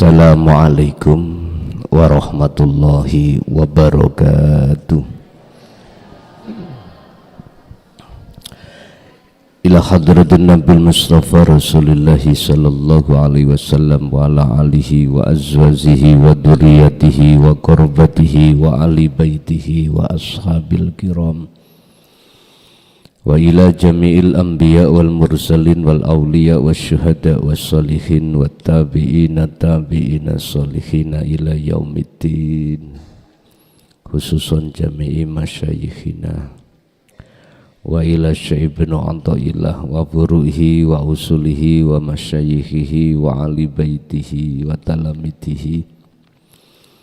Assalamualaikum warahmatullahi wabarakatuh. Ila hadratin Nabil Mustafa Rasulillahi sallallahu alaihi wasallam wa ala alihi wa azwajihi wa durriyatihi wa qurbatihi wa ali baitihi wa ashabil kiram wa ila jami'il anbiya wal mursalin wal awliya wa syuhada wa salihin wa tabi'ina salihina ila yaumiddin, khususan jami'i masyayikhina wa ila syaibnu anta'illah wa buruhi wa usulihi wa masyayikhihi wa ali baitihi wa talamitihi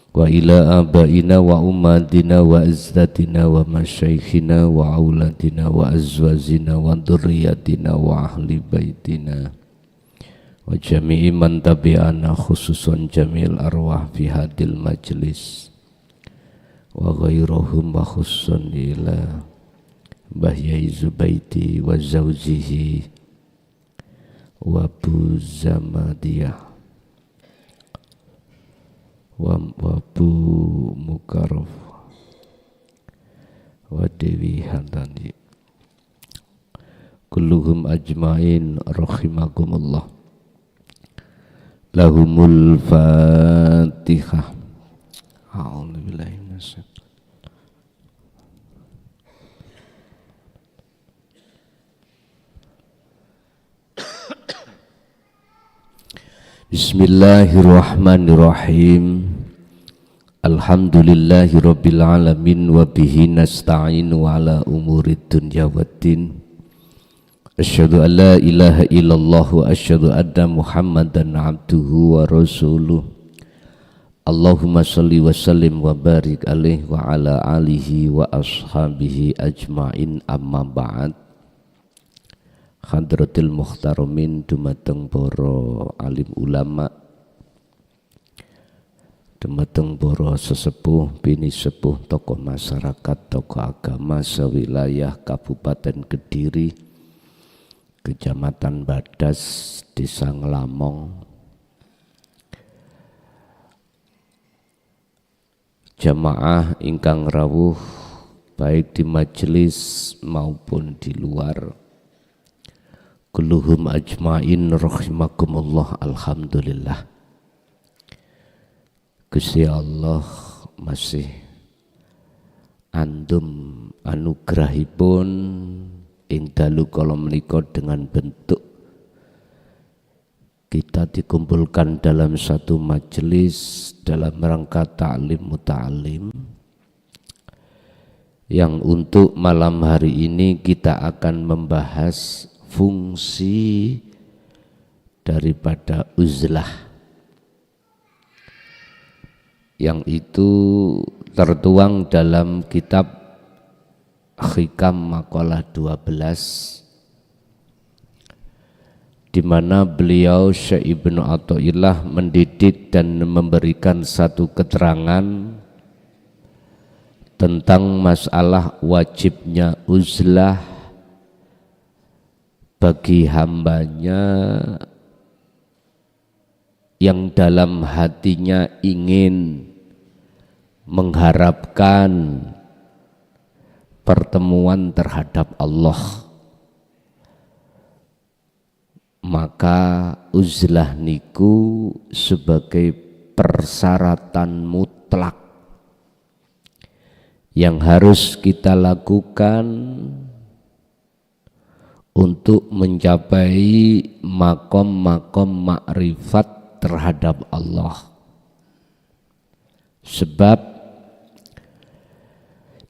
wa ila abaina wa ummatina wa azdatina wa masyaikhina wa auladina wa azwazina wa durriyatina wa ahli baitina wa jami'i man tabi'ana, khususan jami'il arwah fi hadil majlis wa ghairahum wa khususan ila Bahyai Zubaidi wa zawjihi wa Bu Zamadiyah wa Bu Mukarraf wa Dewi Handani kulluhum ajmain rahimakumullah. Lahumul Fatihah. A'udzubillahi minasyaitonir. Bismillahirrahmanirrahim. Alhamdulillahi rabbil alamin wa bihi nasta'inu ala umurid dunya waddin. Asyhadu an la ilaha illallah wa asyhadu anna Muhammadan abduhu wa rasuluh. Allahumma shalli wa sallim wa barik alaihi wa ala alihi wa ashabihi ajmain, amma ba'd. Hadratil muhtaramin dumateng para alim ulama, dumateng para sesepuh, bini sepuh, tokoh masyarakat, tokoh agama sewilayah Kabupaten Kediri, Kecamatan Badas, Desa Ngelamong, jamaah ingkang rawuh baik di majelis maupun di luar. Kulluhum ajmain rahimakumullah. Alhamdulillah, Gusti Allah masih andum anugerahipun ing dalu kala menika dengan bentuk kita dikumpulkan dalam satu majelis dalam rangka ta'lim muta'alim, yang untuk malam hari ini kita akan membahas fungsi daripada uzlah, yang itu tertuang dalam kitab Hikam Maqalah 12, di mana beliau Syekh Ibnu Athaillah mendidik dan memberikan satu keterangan tentang masalah wajibnya uzlah bagi hambanya yang dalam hatinya ingin mengharapkan pertemuan terhadap Allah. Maka uzlah niku sebagai persyaratan mutlak yang harus kita lakukan untuk mencapai makom-makom makrifat terhadap Allah. Sebab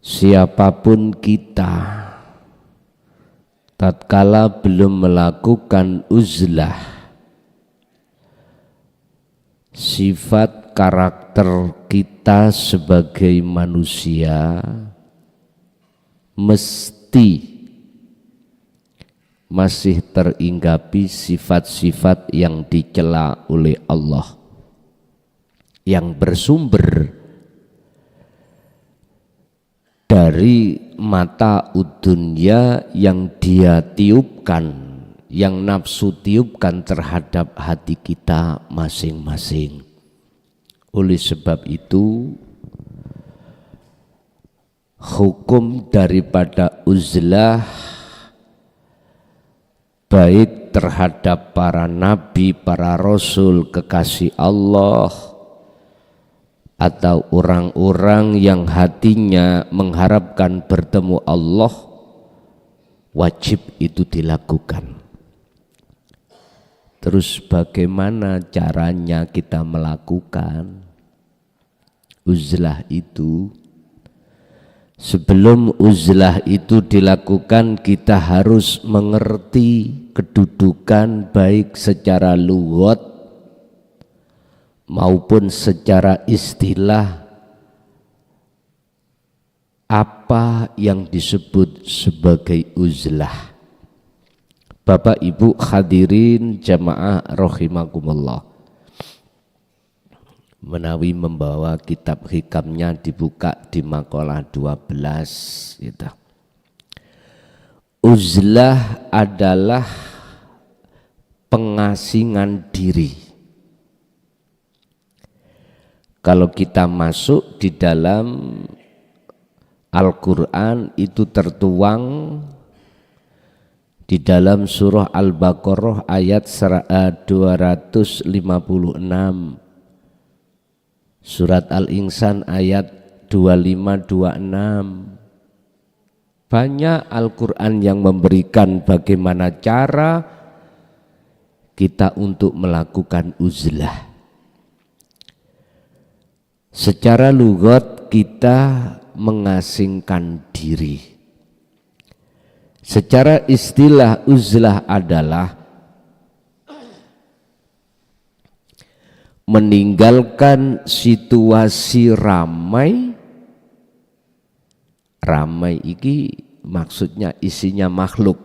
siapapun kita tatkala belum melakukan uzlah, sifat karakter kita sebagai manusia mesti masih teringgapi sifat-sifat yang dicela oleh Allah, yang bersumber dari mata udunya yang dia tiupkan, yang nafsu tiupkan terhadap hati kita masing-masing. Oleh sebab itu hukum daripada uzlah baik terhadap para nabi, para rasul, kekasih Allah, atau orang-orang yang hatinya mengharapkan bertemu Allah, wajib itu dilakukan. Terus bagaimana caranya kita melakukan uzlah itu? Sebelum uzlah itu dilakukan, kita harus mengerti kedudukan baik secara lughat maupun secara istilah apa yang disebut sebagai uzlah. Bapak Ibu hadirin jamaah rahimakumullah, menawi membawa kitab hikamnya dibuka di makalah 12 gitu. Uzlah adalah pengasingan diri. Kalau kita masuk di dalam Al-Quran itu tertuang di dalam surah Al-Baqarah ayat 256, surat Al-Insan ayat 2526. Banyak Al-Quran yang memberikan bagaimana cara kita untuk melakukan uzlah. Secara lughat kita mengasingkan diri. Secara istilah uzlah adalah meninggalkan situasi ramai. Ramai iki maksudnya isinya makhluk.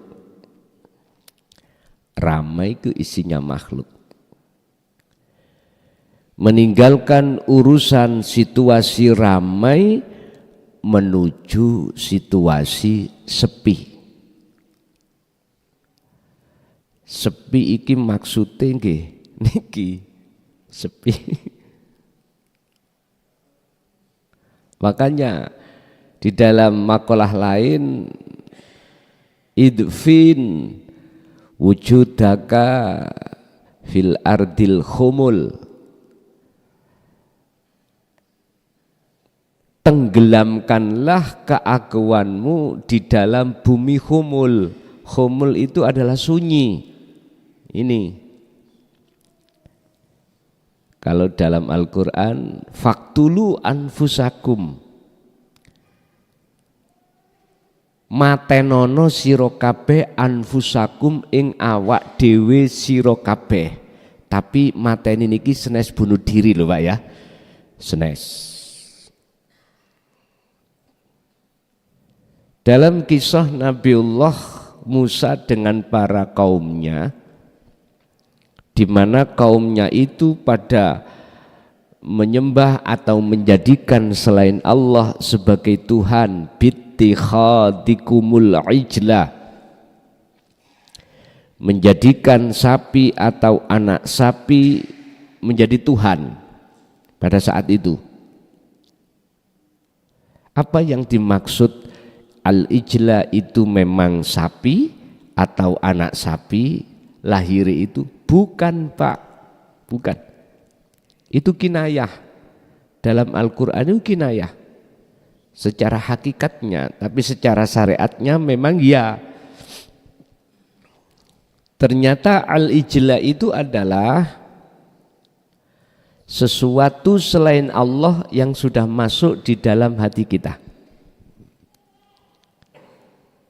Ramai itu isinya makhluk. Meninggalkan urusan situasi ramai menuju situasi sepi. Sepi iki maksudnya nggih niki sepi. Makanya di dalam makalah lain, idfin wujudaka fil ardil khumul, tenggelamkanlah keakuanmu di dalam bumi khumul. Khumul itu adalah sunyi. Ini kalau dalam Al-Quran, faktulu anfusakum, matenono sira kabeh anfusakum ing awak dhewe sira kabeh. Tapi mateni niki senes bunuh diri lho Pak ya, senes. Dalam kisah Nabiullah Musa dengan para kaumnya, di mana kaumnya itu pada menyembah atau menjadikan selain Allah sebagai Tuhan, bittikhadikumul ijlah, menjadikan sapi atau anak sapi menjadi Tuhan pada saat itu. Apa yang dimaksud al-ijlah itu memang sapi atau anak sapi lahiri itu? Bukan Pak, bukan. Itu kinayah. Dalam Al-Quran itu kinayah. Secara hakikatnya, tapi secara syariatnya memang ya. Ternyata al-ijlah itu adalah sesuatu selain Allah yang sudah masuk di dalam hati kita.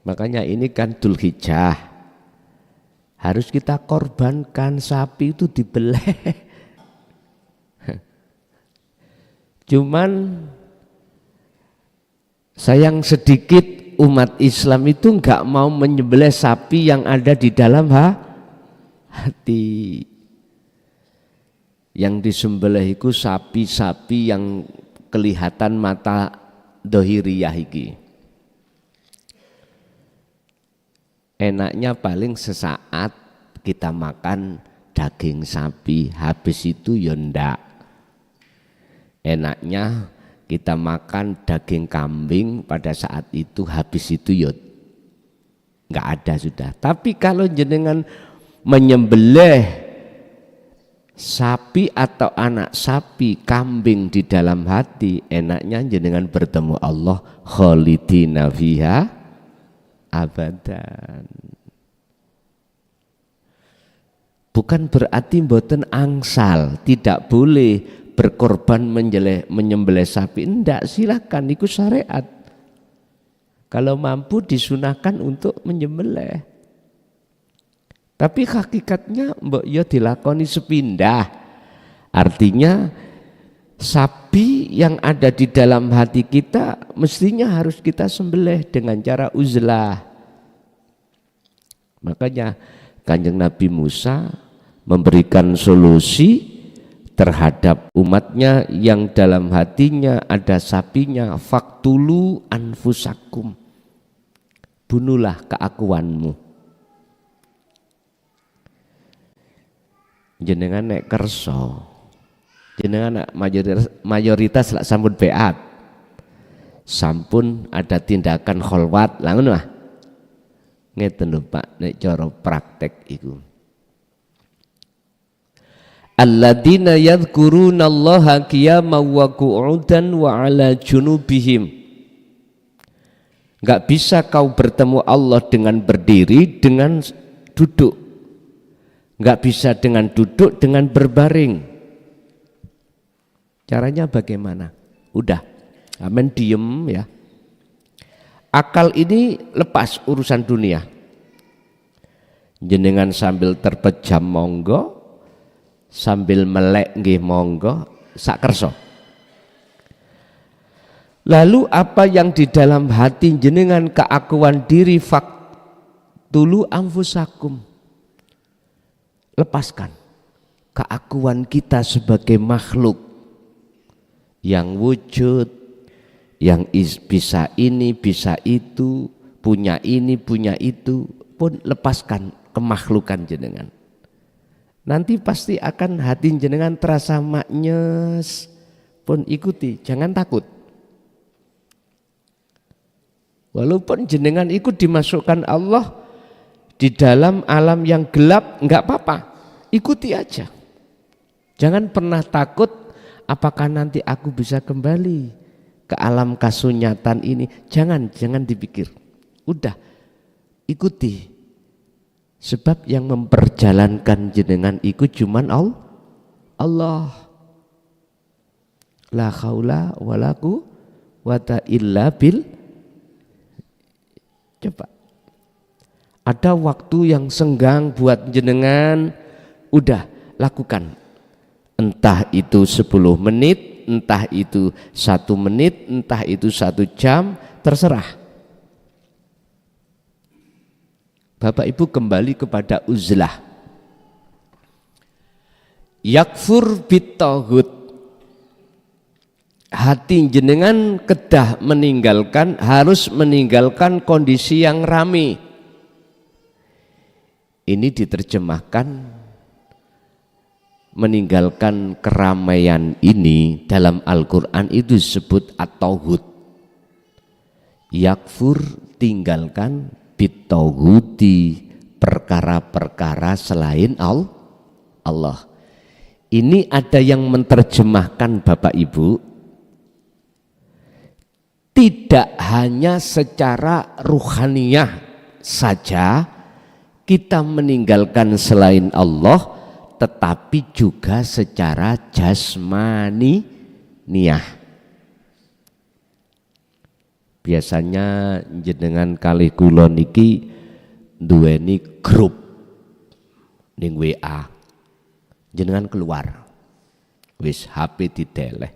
Makanya ini kan Dzulhijjah. Harus kita korbankan, sapi itu dibeleh. Cuman sayang sedikit umat Islam itu enggak mau menyembelih sapi yang ada di dalam hati. Yang disembelih itu sapi-sapi yang kelihatan mata dohiriyah iki. Enaknya paling sesaat kita makan daging sapi, habis itu ya ndak. Enaknya kita makan daging kambing pada saat itu, habis itu yot nggak ada sudah. Tapi kalau jenengan menyembelih sapi atau anak sapi, kambing di dalam hati, enaknya jenengan bertemu Allah khalidina fiha abadan. Bukan berarti mboten angsal, tidak boleh berkorban menyembelih sapi, enggak, silakan, itu syariat. Kalau mampu disunahkan untuk menyembelih. Tapi hakikatnya mbok ya dilakoni sepindah. Artinya sapi yang ada di dalam hati kita mestinya harus kita sembelih dengan cara uzlah. Makanya Kanjeng Nabi Musa memberikan solusi terhadap umatnya yang dalam hatinya ada sapinya, faktulu anfusakum, bunuhlah keakuanmu. Jenengan nek kerso, jenengan mayoritas lak sampun beat, sampun ada tindakan kholwat, langun lah ngeten lho Pak, nek cara praktek iku. Alladzina yadhkurunallaha qiyaman wa qu'udan wa 'ala junubihim. Enggak bisa kau bertemu Allah dengan berdiri, dengan duduk. Enggak bisa dengan duduk, dengan berbaring. Caranya bagaimana? Udah, amen diem ya. Akal ini lepas urusan dunia. Jenengan sambil terpejam monggo, sambil melek nggih monggo, sak kerso. Lalu apa yang di dalam hati jenengan, keakuan diri, faktulu anfusakum, lepaskan keakuan kita sebagai makhluk yang wujud, yang bisa ini, bisa itu, punya ini, punya itu, pun lepaskan kemakhlukan jenengan. Nanti pasti akan hati jenengan terasa maknyes, pun ikuti, jangan takut. Walaupun jenengan ikut dimasukkan Allah di dalam alam yang gelap, enggak apa-apa, ikuti aja. Jangan pernah takut apakah nanti aku bisa kembali ke alam kasunyatan ini. Jangan dipikir. Udah, ikuti. Sebab yang memperjalankan jenengan ikut cuman Allah. La haula wala quwwata illa billah. Coba. Ada waktu yang senggang buat jenengan, udah lakukan. Entah itu 10 menit, entah itu 1 menit, entah itu 1 jam, terserah. Bapak Ibu kembali kepada uzlah. Yakfur bitaghut. Hati jenengan kedah meninggalkan, harus meninggalkan kondisi yang rame. Ini diterjemahkan meninggalkan keramaian ini dalam Al-Quran itu disebut at-tauhid. Yakfur, tinggalkan, bitauhudi, perkara-perkara selain Allah. Ini ada yang menerjemahkan Bapak Ibu, tidak hanya secara ruhaniyah saja kita meninggalkan selain Allah, tetapi juga secara jasmani niyah. Biasanya jenengan kalih kula niki duweni grup ning WA. Jenengan keluar, wis HP diteleh.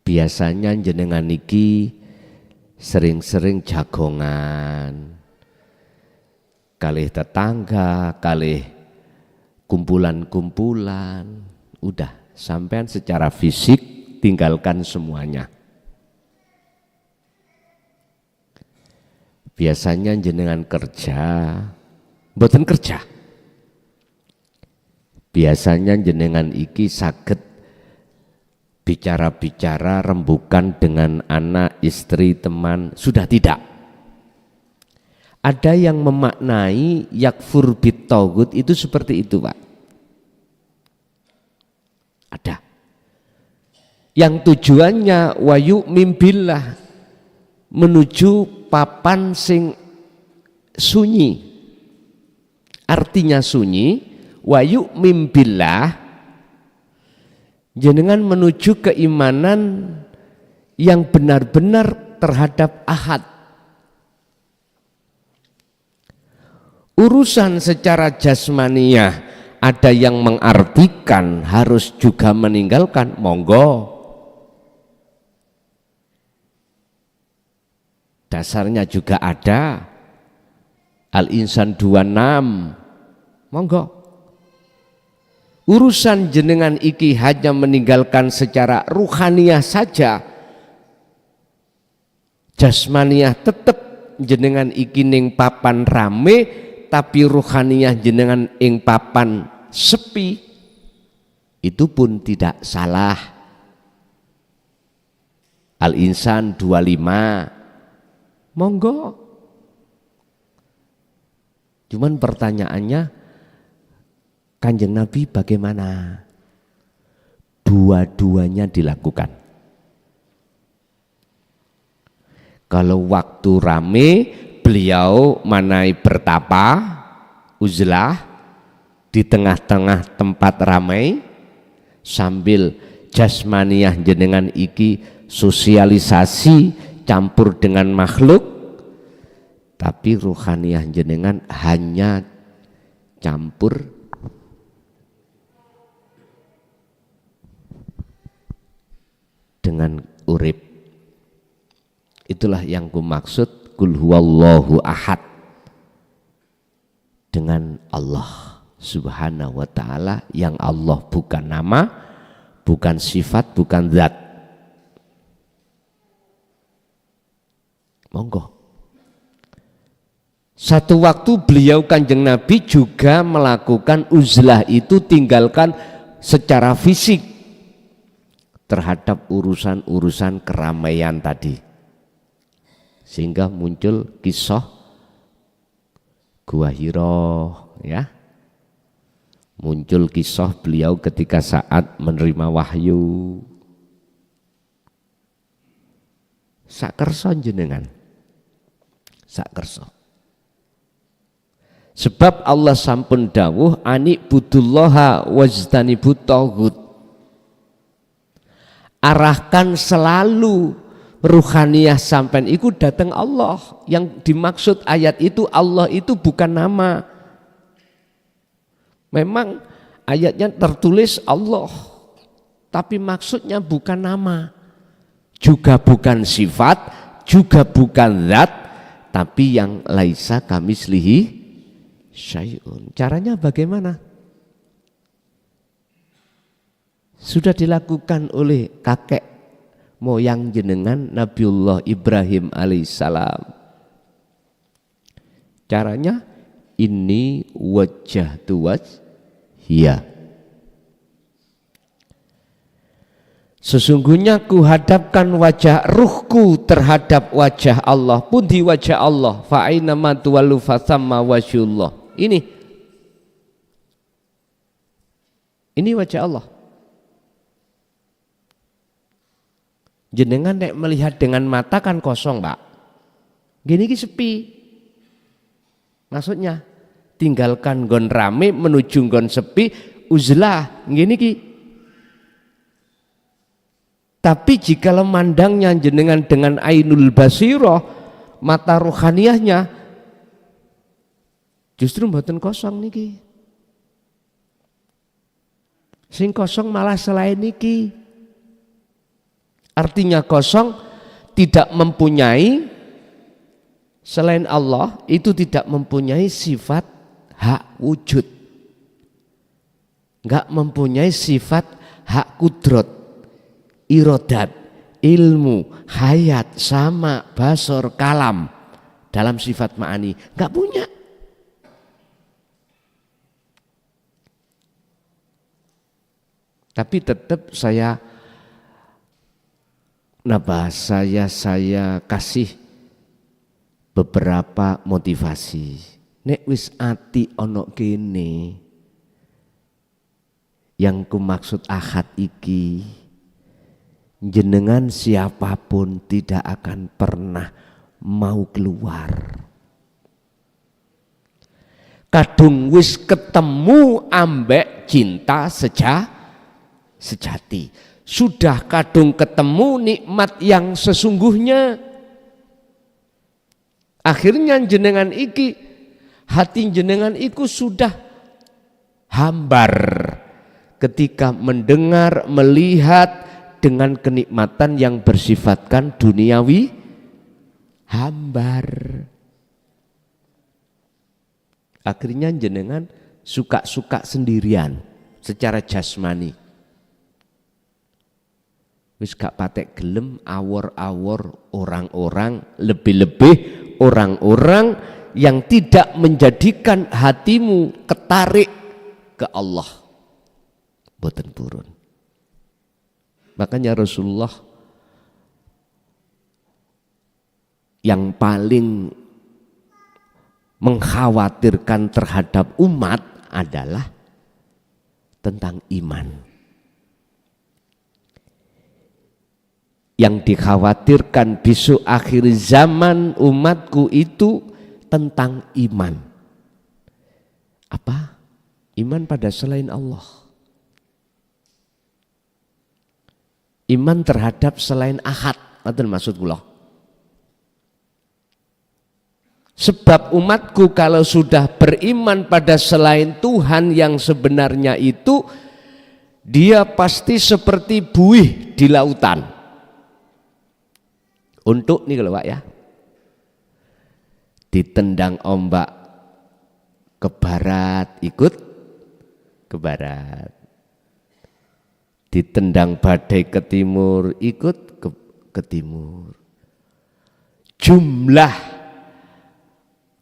Biasanya jenengan niki sering-sering jagongan kalih tetangga, kalih kumpulan-kumpulan. Udah, sampean secara fisik tinggalkan semuanya. Biasanya jenengan kerja, mboten kerja. Biasanya jenengan iki saged bicara-bicara rembukan dengan anak, istri, teman, sudah tidak. Ada yang memaknai yakfur bit-taghut itu seperti itu, Pak. Ada. Yang tujuannya wayu mimbillah, menuju papan sing sunyi. Artinya sunyi, wayu mimbillah, jenengan menuju keimanan yang benar-benar terhadap ahad. Urusan secara jasmaniyah ada yang mengartikan harus juga meninggalkan, monggo. Dasarnya juga ada Al-Insan 26, monggo. Urusan jenengan iki hanya meninggalkan secara ruhaniyah saja, jasmaniyah tetep jenengan iki ning papan rame, tapi ruhaniyah jenengan ing papan sepi, itu pun tidak salah. Al-Insan 25, monggo. Cuman pertanyaannya, Kanjeng Nabi bagaimana? Dua-duanya dilakukan. Kalau waktu rame, beliau manai bertapa, uzlah, di tengah-tengah tempat ramai, sambil jasmaniyah jenengan iki sosialisasi campur dengan makhluk, tapi ruhaniyah jenengan hanya campur dengan urip. Itulah yang kumaksud kul huwallahu ahad, dengan Allah subhanahu wa ta'ala, yang Allah bukan nama, bukan sifat, bukan zat. Monggo. Satu waktu beliau Kanjeng Nabi juga melakukan uzlah, itu tinggalkan secara fisik terhadap urusan-urusan keramaian tadi, sehingga muncul kisah Gua Hiro, ya, muncul kisah beliau ketika saat menerima wahyu. Sakerso jenengan, sakerso. Sebab Allah sampun dawuh anik budullaha wajtanibut taghut. Arahkan selalu ruhaniyah sampean iku datang Allah. Yang dimaksud ayat itu, Allah itu bukan nama. Memang ayatnya tertulis Allah, tapi maksudnya bukan nama, juga bukan sifat, juga bukan zat, tapi yang laisa kamislihi syai'un. Caranya bagaimana? Sudah dilakukan oleh kakek moyang jenengan Nabiullah Ibrahim alaihissalam. Caranya, ini wajjahtu wajhiya, sesungguhnya kuhadapkan wajah ruhku terhadap wajah Allah. Pun di wajah Allah, fa aina ma tuwallu fathamma wajhullah. Ini wajah Allah. Jenengan nek melihat dengan mata kan kosong, Pak. Gini ki sepi. Maksudnya tinggalkan gon rame menuju gon sepi, uzlah, gini ki. Tapi jika mandangnya jenengan dengan ainul basirah, mata rohaniyahnya, justru mboten kosong niki. Sing kosong malah selain niki. Artinya kosong, tidak mempunyai, selain Allah itu tidak mempunyai sifat hak wujud, enggak mempunyai sifat hak kudrat, irodat, ilmu, hayat, sama, basor, kalam dalam sifat ma'ani, enggak punya. Tapi tetap saya Nah, saya kasih beberapa motivasi. Nek wis ati ono kene, yang kumaksud ahad iki, jenengan siapapun tidak akan pernah mau keluar. Kadung wis ketemu ambek cinta sejati. Sudah kadung ketemu nikmat yang sesungguhnya. Akhirnya jenengan iki, hati jenengan iku sudah hambar ketika mendengar, melihat dengan kenikmatan yang bersifatkan duniawi, hambar. Akhirnya jenengan suka-suka sendirian secara jasmani. Wis gak patek gelem awor-awor orang-orang, lebih-lebih orang-orang yang tidak menjadikan hatimu ketarik ke Allah. Boten purun. Makanya Rasulullah yang paling mengkhawatirkan terhadap umat adalah tentang iman. Yang dikhawatirkan besok akhir zaman umatku itu tentang iman. Apa? Iman pada selain Allah. Iman terhadap selain ahad. Itu maksud kula. Sebab umatku kalau sudah beriman pada selain Tuhan yang sebenarnya itu, dia pasti seperti buih di lautan. Untuk nih kalau Pak ya, ditendang ombak ke barat ikut ke barat, ditendang badai ke timur ikut ke timur. Jumlah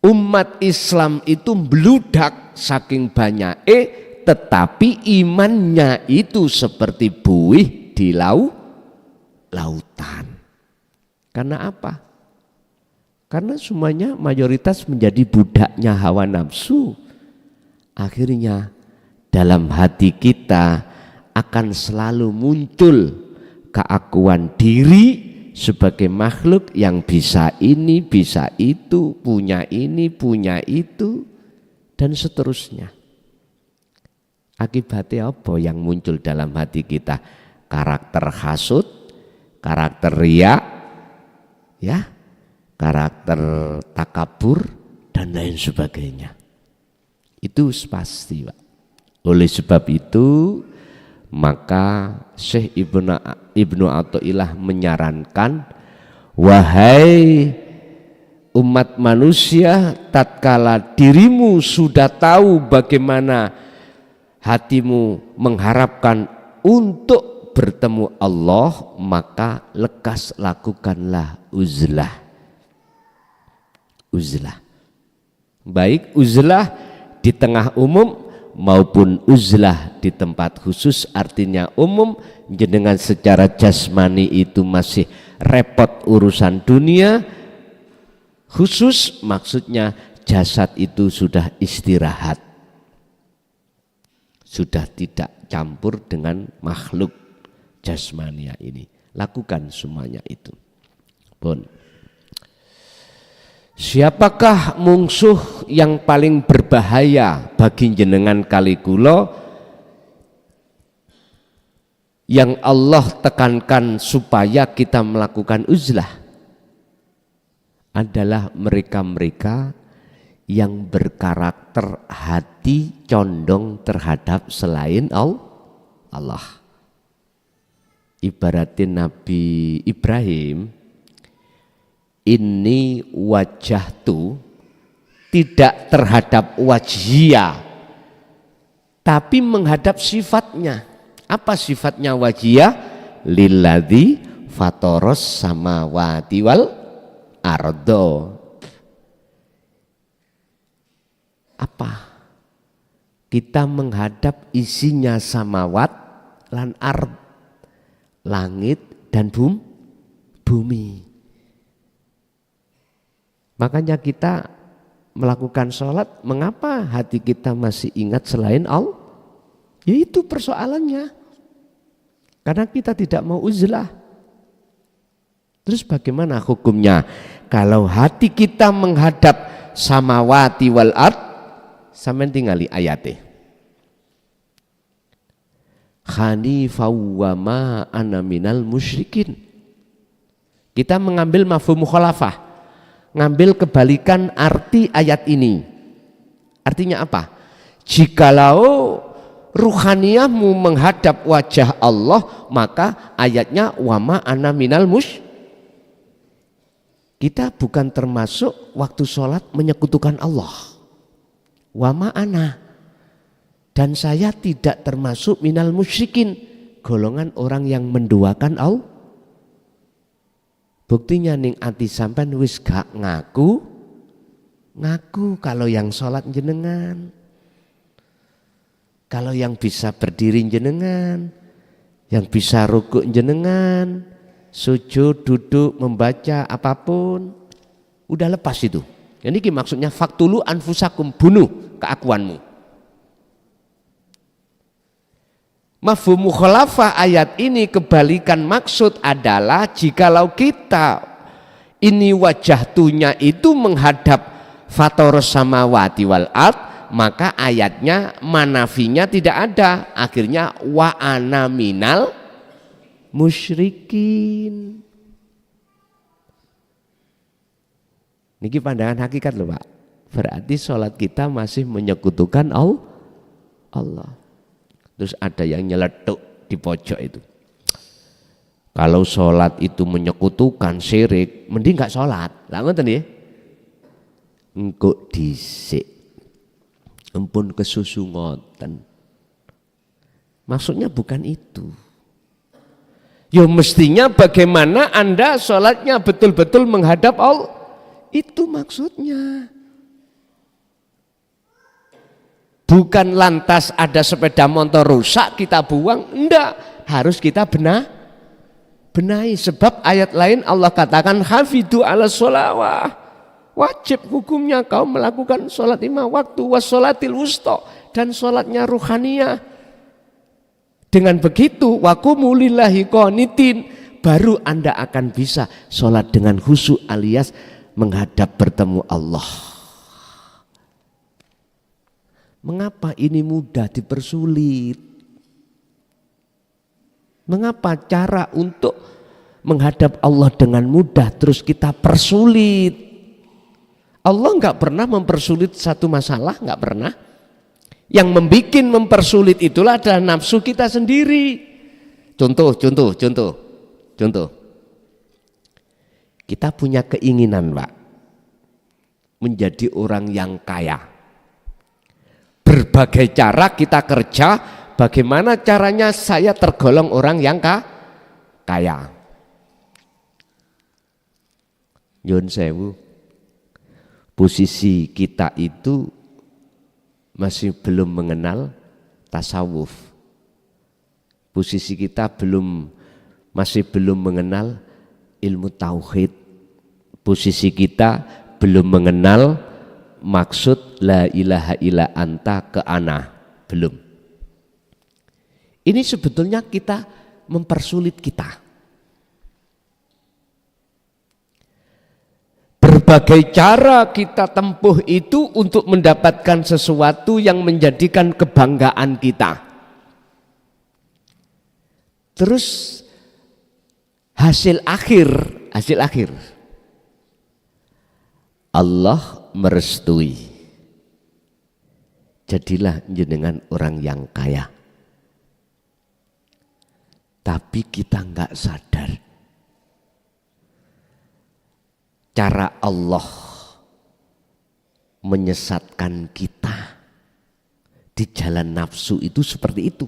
umat Islam itu meludak saking banyak, tetapi imannya itu seperti buih di lautan. Karena apa? Karena semuanya mayoritas menjadi budaknya hawa nafsu. Akhirnya dalam hati kita akan selalu muncul keakuan diri sebagai makhluk yang bisa ini, bisa itu, punya ini, punya itu, dan seterusnya. Akibatnya apa yang muncul dalam hati kita? Karakter hasud, karakter riya, ya, karakter takabur dan lain sebagainya. Itu pasti, Pak. Oleh sebab itu maka Syekh Ibnu Athaillah menyarankan, wahai umat manusia, tatkala dirimu sudah tahu bagaimana hatimu mengharapkan untuk bertemu Allah, maka lekas lakukanlah uzlah. Uzlah. Baik uzlah di tengah umum maupun uzlah di tempat khusus, artinya umum jenengan secara jasmani itu masih repot urusan dunia, khusus maksudnya jasad itu sudah istirahat, sudah tidak campur dengan makhluk jasmania ini. Lakukan semuanya itu. Pun. Siapakah musuh yang paling berbahaya bagi jenengan kali kula yang Allah tekankan supaya kita melakukan uzlah? Adalah mereka-mereka yang berkarakter hati condong terhadap selain Allah. Ibaratin Nabi Ibrahim, ini wajahtu, tidak terhadap wajhiyah, tapi menghadap sifatnya. Apa sifatnya wajhiyah? Lilladzi fatoros samawati wal ardo. Apa? Kita menghadap isinya samawat lan ard, langit dan bumi. Makanya kita melakukan sholat, mengapa hati kita masih ingat selain Allah? Ya itu persoalannya. Karena kita tidak mau uzlah. Terus bagaimana hukumnya? Kalau hati kita menghadap samawati wal ard, sampeyan tingali ayatnya. Hanifau wa ma ana minal musyrikin. Kita mengambil mafhum mukhalafah, ngambil kebalikan arti ayat ini. Artinya apa? Jikalau ruhaniyahmu menghadap wajah Allah, maka ayatnya wa ma ana minal musyrikin. Kita bukan termasuk waktu sholat menyekutukan Allah. Wa ma ana. Dan saya tidak termasuk minal musyrikin, golongan orang yang menduakan Allah. Buktinya ning ati sampean wis gak ngaku kalau yang sholat jenengan, kalau yang bisa berdiri jenengan, yang bisa rukuk jenengan, sujud, duduk, membaca apapun, udah lepas itu. Ini maksudnya faktulu anfusakum, bunuh keakuanmu. Mafhum mukhalafah ayat ini kebalikan maksud adalah jikalau kita ini wajahtunya itu menghadap fatoros samawati wal ard, maka ayatnya manafinya tidak ada. Akhirnya wa ana minal musyrikin. Niki pandangan hakikat loh Pak. Berarti sholat kita masih menyekutukan Allah. Terus ada yang nyeletuk di pojok itu. Kalau sholat itu menyekutukan syirik, mending gak sholat. Lah ngoten nggih. Engko dhisik. Ampun kesusu ngoten. Maksudnya bukan itu. Ya mestinya bagaimana Anda sholatnya betul-betul menghadap Allah. Itu maksudnya. Bukan lantas ada sepeda motor rusak kita buang, enggak, harus kita benahi. Sebab ayat lain Allah katakan hafidhu ala sholawah, wajib hukumnya kau melakukan sholat 5 waktu, wassolatil wusta, dan sholatnya ruhaniyah. Dengan begitu waqumu lillahi qanitin, baru Anda akan bisa sholat dengan khusyuk alias menghadap bertemu Allah. Mengapa ini mudah dipersulit? Mengapa cara untuk menghadap Allah dengan mudah terus kita persulit? Allah enggak pernah mempersulit satu masalah, enggak pernah. Yang mempersulit itulah adalah nafsu kita sendiri. Contoh. Kita punya keinginan, Pak, menjadi orang yang kaya. Berbagai cara kita kerja, bagaimana caranya saya tergolong orang yang kaya. Nyun sewu, posisi kita itu masih belum mengenal tasawuf. Posisi kita masih belum mengenal ilmu tauhid. Posisi kita belum mengenal maksud la ilaha illa anta ke ana, belum. Ini sebetulnya kita mempersulit kita. Berbagai cara kita tempuh itu untuk mendapatkan sesuatu yang menjadikan kebanggaan kita. Terus hasil akhir Allah merestui. Jadilah jenengan orang yang kaya. Tapi kita enggak sadar cara Allah menyesatkan kita di jalan nafsu itu seperti itu.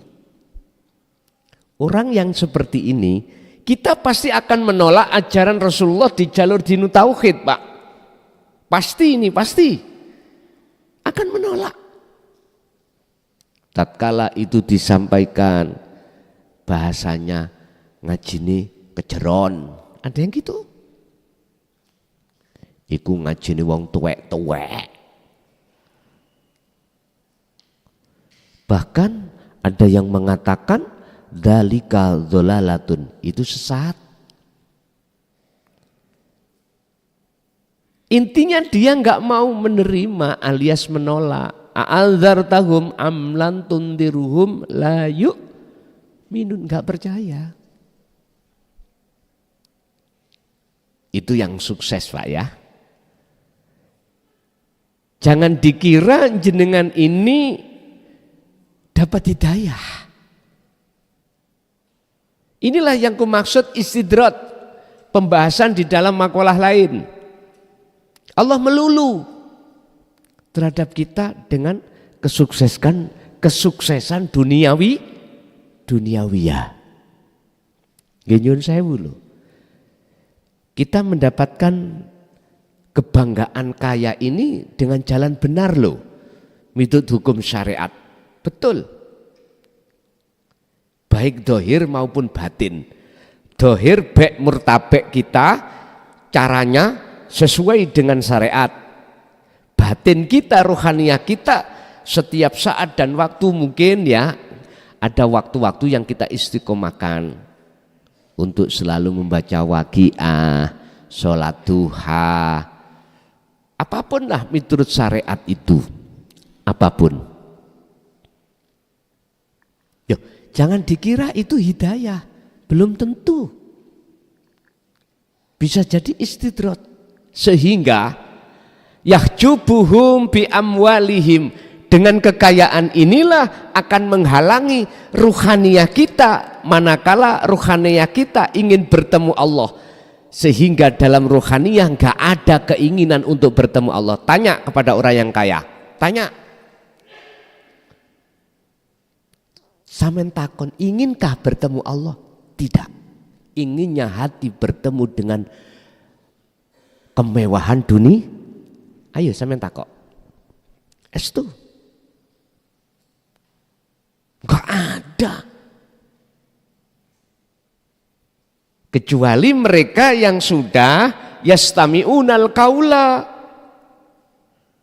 Orang yang seperti ini, kita pasti akan menolak ajaran Rasulullah di jalur dinu tauhid, Pak. Pasti akan menolak. Tatkala itu disampaikan, bahasanya ngajine kejeron, Ada yang gitu. Iku ngajini wong tuwek-tuwek. Bahkan ada yang mengatakan dzalika dzalalatun, itu sesat. Intinya dia enggak mau menerima alias menolak. A'adzartahum amlan tundiruhum la yu'minun, enggak percaya. Itu yang sukses, Pak ya. Jangan dikira jenengan ini dapat hidayah. Inilah yang kumaksud istidrat, pembahasan di dalam makalah lain. Allah melulu terhadap kita dengan kesuksesan duniawiyah. Nyun sewu loh. Kita mendapatkan kebanggaan kaya ini dengan jalan benar loh. Mitut hukum syariat. Betul. Baik dohir maupun batin. Dohir bek murtabek kita caranya sesuai dengan syariat. Batin kita, rohaniah kita setiap saat dan waktu mungkin ya ada waktu-waktu yang kita istiqomahkan untuk selalu membaca waqiah, sholat duha, apapun lah menurut syariat itu, apapun. Yo, jangan dikira itu hidayah, belum tentu. Bisa jadi istidrat. Sehingga yahjubuhum bi amwalihim, dengan kekayaan inilah akan menghalangi ruhaniyah kita manakala ruhaniyah kita ingin bertemu Allah, sehingga dalam ruhaniyah enggak ada keinginan untuk bertemu Allah. Tanya kepada orang yang kaya, tanya, sampean takon inginkah bertemu Allah? Tidak. Inginnya hati bertemu dengan kemewahan dunia. Ayo sampean takok. Estu. Enggak ada. Kecuali mereka yang sudah yastami'unal qaula,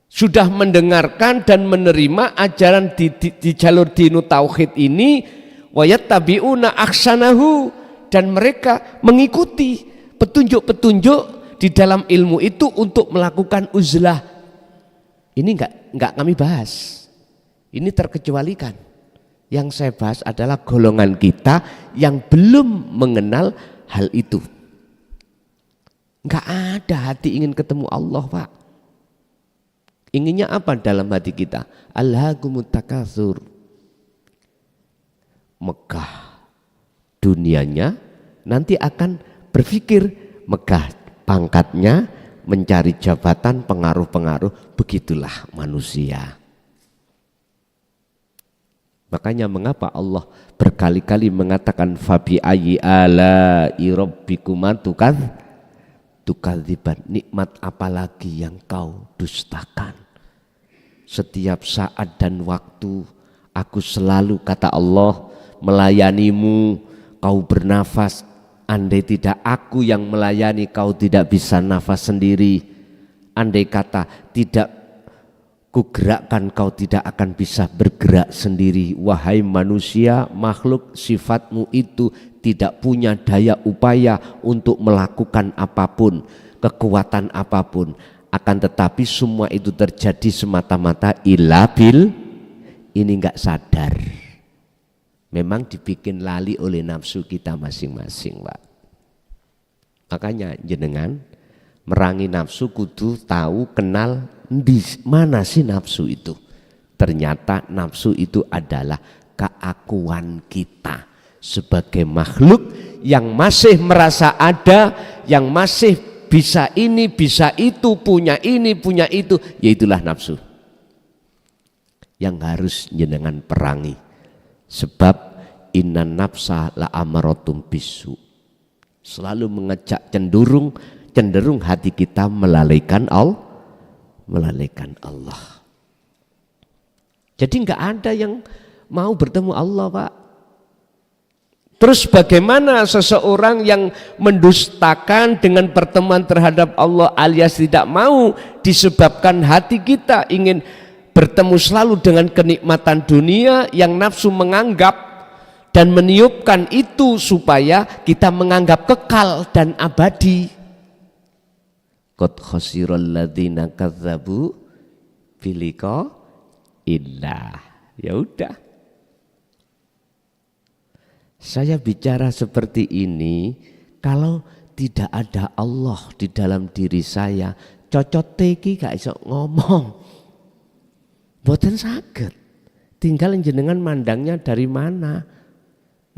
sudah mendengarkan dan menerima ajaran di jalur dinu tauhid ini, wayattabi'una ahsanahu, dan mereka mengikuti petunjuk-petunjuk di dalam ilmu itu untuk melakukan uzlah. Ini enggak kami bahas. Ini terkecualikan. Yang saya bahas adalah golongan kita yang belum mengenal hal itu. Enggak ada hati ingin ketemu Allah, Pak. Inginnya apa dalam hati kita? Alhaakumut takatsur. Megah dunianya, nanti akan berpikir megah pangkatnya, mencari jabatan, pengaruh-pengaruh, begitulah manusia. Makanya mengapa Allah berkali-kali mengatakan fabi ayyi ala'i rabbikuma tukadziban, nikmat apalagi yang kau dustakan. Setiap saat dan waktu aku selalu, kata Allah, melayanimu, kau bernafas. Andai tidak aku yang melayani, kau tidak bisa nafas sendiri. Andai kata tidak kugerakkan, kau tidak akan bisa bergerak sendiri. Wahai manusia, makhluk, sifatmu itu tidak punya daya upaya untuk melakukan apapun, kekuatan apapun. Akan tetapi semua itu terjadi semata-mata ilabil, ini enggak sadar. Memang dibikin lali oleh nafsu kita masing-masing, Pak. Makanya jenengan merangi nafsu kudu tahu, kenal di mana sih nafsu itu. Ternyata nafsu itu adalah keakuan kita sebagai makhluk yang masih merasa ada, yang masih bisa ini, bisa itu, punya ini, punya itu, yaitulah nafsu yang harus jenengan perangi. Sebab inna nafsa la amaratum bisu, selalu mengejak cenderung hati kita melalaikan Allah. Jadi enggak ada yang mau bertemu Allah, Pak. Terus bagaimana seseorang yang mendustakan dengan pertemuan terhadap Allah alias tidak mau disebabkan hati kita ingin bertemu selalu dengan kenikmatan dunia yang nafsu menganggap dan meniupkan itu supaya kita menganggap kekal dan abadi. Qad khasiral ladzina kadzdzabu biliqa illah. Ya udah. Saya bicara seperti ini kalau tidak ada Allah di dalam diri saya, cocot iki gak iso ngomong. Mboten saged. Tinggal jenengan mandangnya dari mana.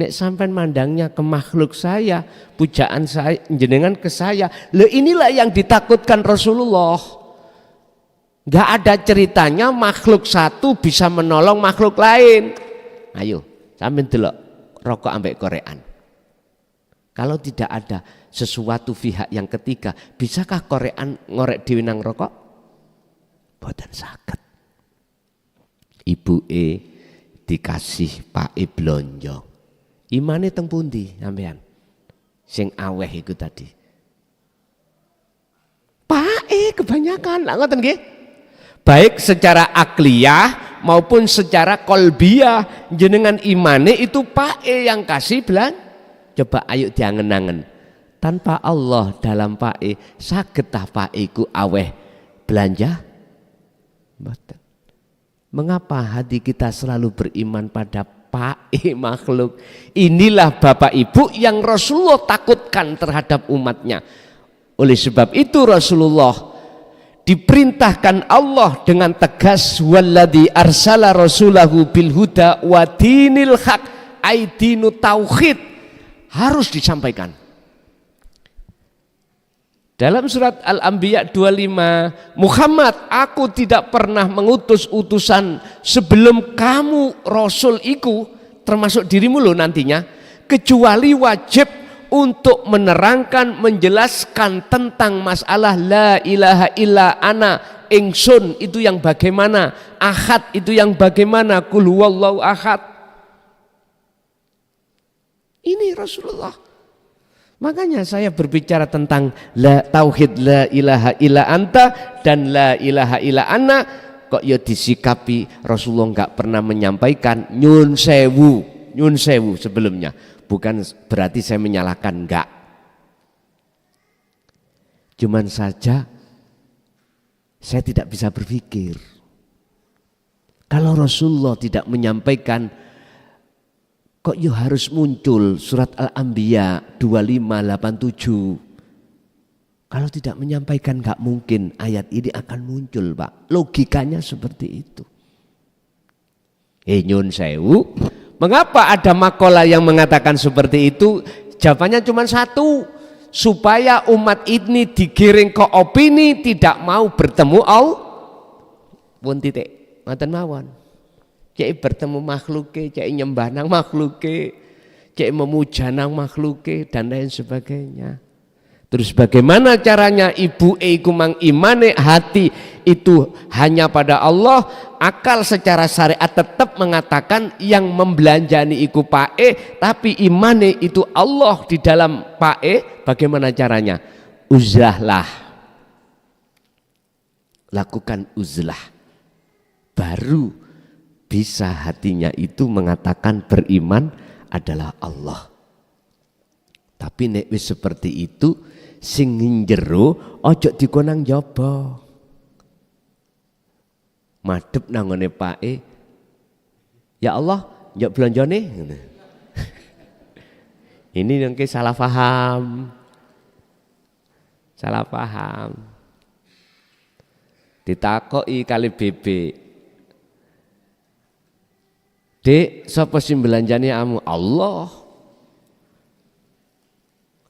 Nek sampean mandangnya ke makhluk saya, pujaan saya jenengan ke saya. Loh inilah yang ditakutkan Rasulullah. Gak ada ceritanya makhluk satu bisa menolong makhluk lain. Ayo, sampean delok rokok ambek korean. Kalau tidak ada sesuatu pihak yang ketiga, bisakah korean ngorek dhewe nang rokok? Boten saged. Ibuke dikasih Pak blonjo. Imane teng pundi sampean? Sing aweh iku tadi. Pak kebanyakan, lha ngoten nggih. Baik secara akliyah maupun secara kolbiyah, jenengan imane itu pae yang kasih belan. Coba ayo diangen-angen. Tanpa Allah dalam pae, saged tah pae ku aweh belanja? Mboten. Mengapa hati kita selalu beriman pada pae makhluk? Inilah Bapak Ibu yang Rasulullah takutkan terhadap umatnya. Oleh sebab itu Rasulullah diperintahkan Allah dengan tegas, walladzi arsala rasulahu bil huda wa dinil haq, ai dinu tauhid, harus disampaikan. Dalam surat Al-Anbiya 25, Muhammad, aku tidak pernah mengutus utusan sebelum kamu rasul iku, termasuk dirimu loh nantinya, kecuali wajib untuk menerangkan, menjelaskan tentang masalah la ilaha illa ana, ingsun itu yang bagaimana, ahad itu yang bagaimana, kul huwallahu ahad. Ini Rasulullah. Makanya saya berbicara tentang tauhid la ilaha illa anta dan la ilaha illa ana, kok ya disikapi Rasulullah enggak pernah menyampaikan nyun sewu sebelumnya. Bukan berarti saya menyalahkan, enggak. Cuman saja saya tidak bisa berpikir. Kalau Rasulullah tidak menyampaikan, kok ya harus muncul surat Al-Anbiya 2587. Kalau tidak menyampaikan enggak mungkin ayat ini akan muncul, Pak. Logikanya seperti itu. Nyun sewu. Mengapa ada makalah yang mengatakan seperti itu? Jawabannya cuma satu, supaya umat ini digiring ke opini tidak mau bertemu Allah. Pun titik, ngoten mawon. Cek bertemu makhluke, cek nyembah nang makhluke, cek memuja nang makhluke dan lain sebagainya. Terus bagaimana caranya ibu iku mang imane hati itu hanya pada Allah, akal secara syariat tetap mengatakan yang membelanjani iku pae, tapi imane itu Allah di dalam pae. Bagaimana caranya? Uzlahlah, lakukan uzlah, baru bisa hatinya itu mengatakan beriman adalah Allah. Tapi nek wis seperti itu, sing njero ojo dikonang jaba. Madhep nangone pae. Ya Allah, njok belanjane. Ini nengke salah paham. Salah paham. Ditakoki kali bebek. Dek, sapa sing belanjane amu? Allah.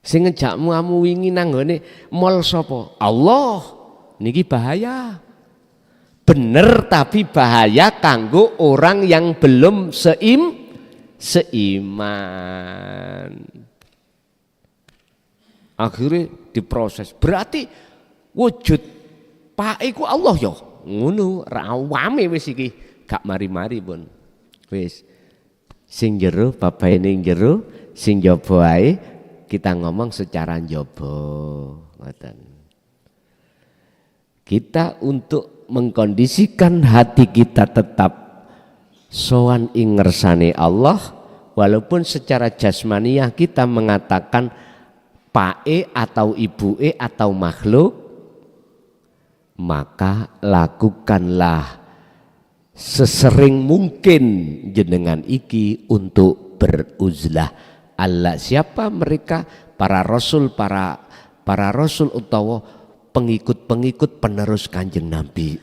Sing ngejakmu amu wingi nang ngene mall sapa? Allah. Niki bahaya. Bener tapi bahaya kanggo orang yang belum seiman. Akhirnya diproses. Berarti wujud Pak iku Allah ya. Ngono, ra awame wis iki. Gak mari-mari pun. Wis. Sing jero babahe ning jero, sing jaba ae kita ngomong secara njaba. Ngoten. Kita untuk mengkondisikan hati kita tetap sowan ing ngersane Allah, walaupun secara jasmaniah kita mengatakan pae atau ibuke atau makhluk, maka lakukanlah sesering mungkin jenengan iki untuk beruzlah. Allah siapa mereka? Para rasul utawa pengikut-pengikut penerus Kanjeng Nabi.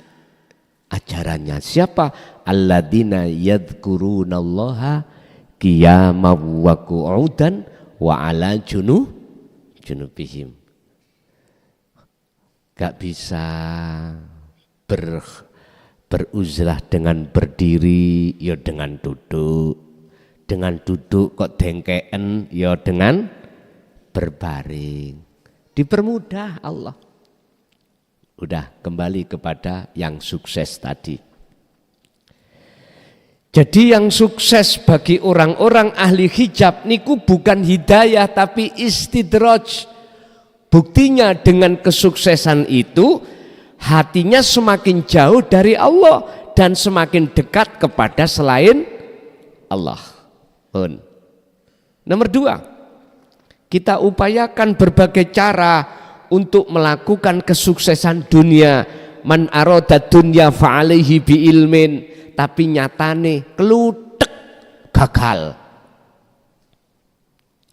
Ajarannya siapa? Alladzina yadhkurunallaha qiyaman wa qu'udan wa ala junubihim. Gak bisa beruzlah dengan berdiri, ya dengan duduk. Dengan duduk kok dengkeen, ya dengan berbaring. Dipermudah Allah. Udah kembali kepada yang sukses tadi. Jadi yang sukses bagi orang-orang ahli hijab niku bukan hidayah tapi istidraj. Buktinya dengan kesuksesan itu hatinya semakin jauh dari Allah dan semakin dekat kepada selain Allah. Nomor 2, kita upayakan berbagai cara untuk melakukan kesuksesan dunia. Man arada dunya fa'alaihi bi ilmin, tapi nyatane kelutek gagal.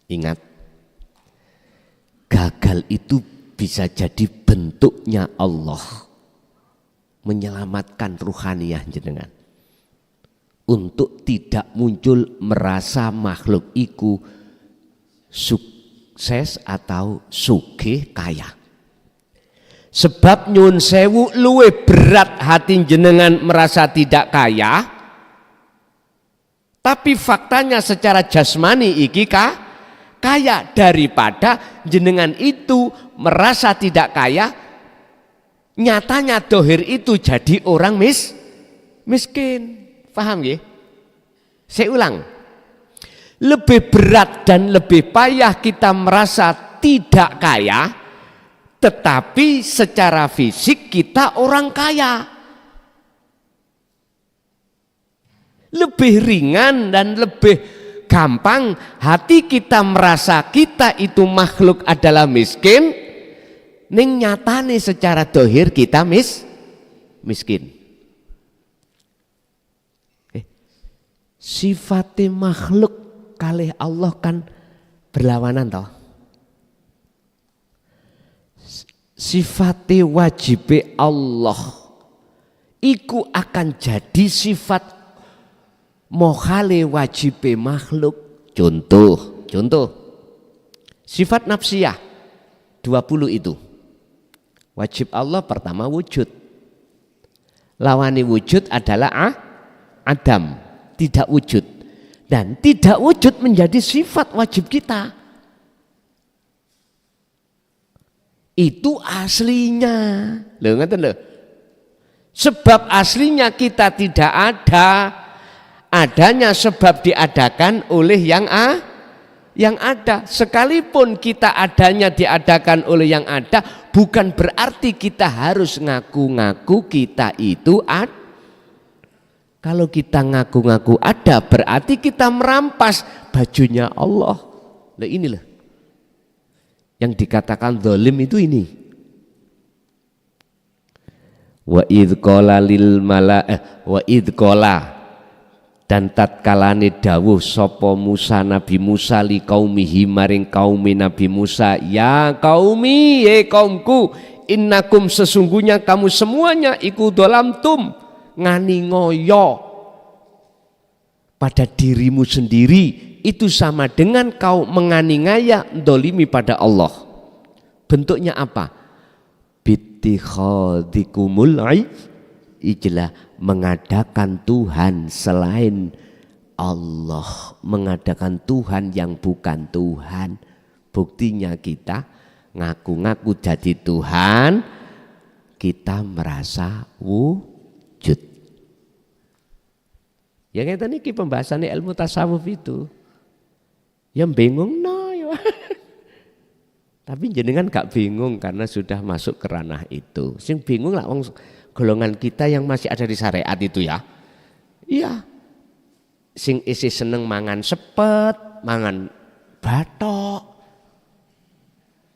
Ingat, gagal itu bisa jadi bentuknya Allah menyelamatkan ruhaniyah jenengan untuk tidak muncul merasa makhluk iku sukses atau sugih kaya. Sebab nyun sewu luwe berat hati jenengan merasa tidak kaya, tapi faktanya secara jasmani iki kaya, daripada jenengan itu merasa tidak kaya, nyatanya dohir itu jadi orang miskin. Paham ya? Saya ulang. Lebih berat dan lebih payah kita merasa tidak kaya, tetapi secara fisik kita orang kaya. Lebih ringan dan lebih gampang hati kita merasa kita itu makhluk adalah miskin, ning nyatane secara dohir kita miskin. Sifatnya makhluk kalih Allah kan berlawanan toh. Sifatnya wajib Allah iku akan jadi sifat mokhale wajib makhluk. Contoh sifat nafsiyah 20 itu. Wajib Allah pertama wujud. Lawani wujud adalah adam, tidak wujud. Dan tidak wujud menjadi sifat wajib kita. Itu aslinya. Loh, ngeten loh. Sebab aslinya kita tidak ada, adanya sebab diadakan oleh yang ada. Sekalipun kita adanya diadakan oleh yang ada, bukan berarti kita harus ngaku-ngaku kita itu ada. Kalau kita ngaku-ngaku ada, berarti kita merampas bajunya Allah. Nah inilah yang dikatakan zalim itu ini. Wa idh qala dan tatkalane dawuh sapa Musa Nabi Musa li qaumihi maring kaum Nabi Musa, ya qaumi, kaumku, innakum sesungguhnya kamu semuanya iku dolamtum ngani ngoyo pada dirimu sendiri, itu sama dengan kau menganiaya dolimi pada Allah. Bentuknya apa? Bittikhadikumul ijlah, mengadakan Tuhan selain Allah, mengadakan Tuhan yang bukan Tuhan. Buktinya kita ngaku-ngaku jadi Tuhan, kita merasa wujud. Ya ngeten iki pembahasannya ilmu tasawuf itu. Yang bingung no ya. Tapi jenengan gak bingung karena sudah masuk ke ranah itu. Sing bingung lah wong golongan kita yang masih ada di syariat itu ya. Iya. Sing isi seneng mangan sepet, mangan batok.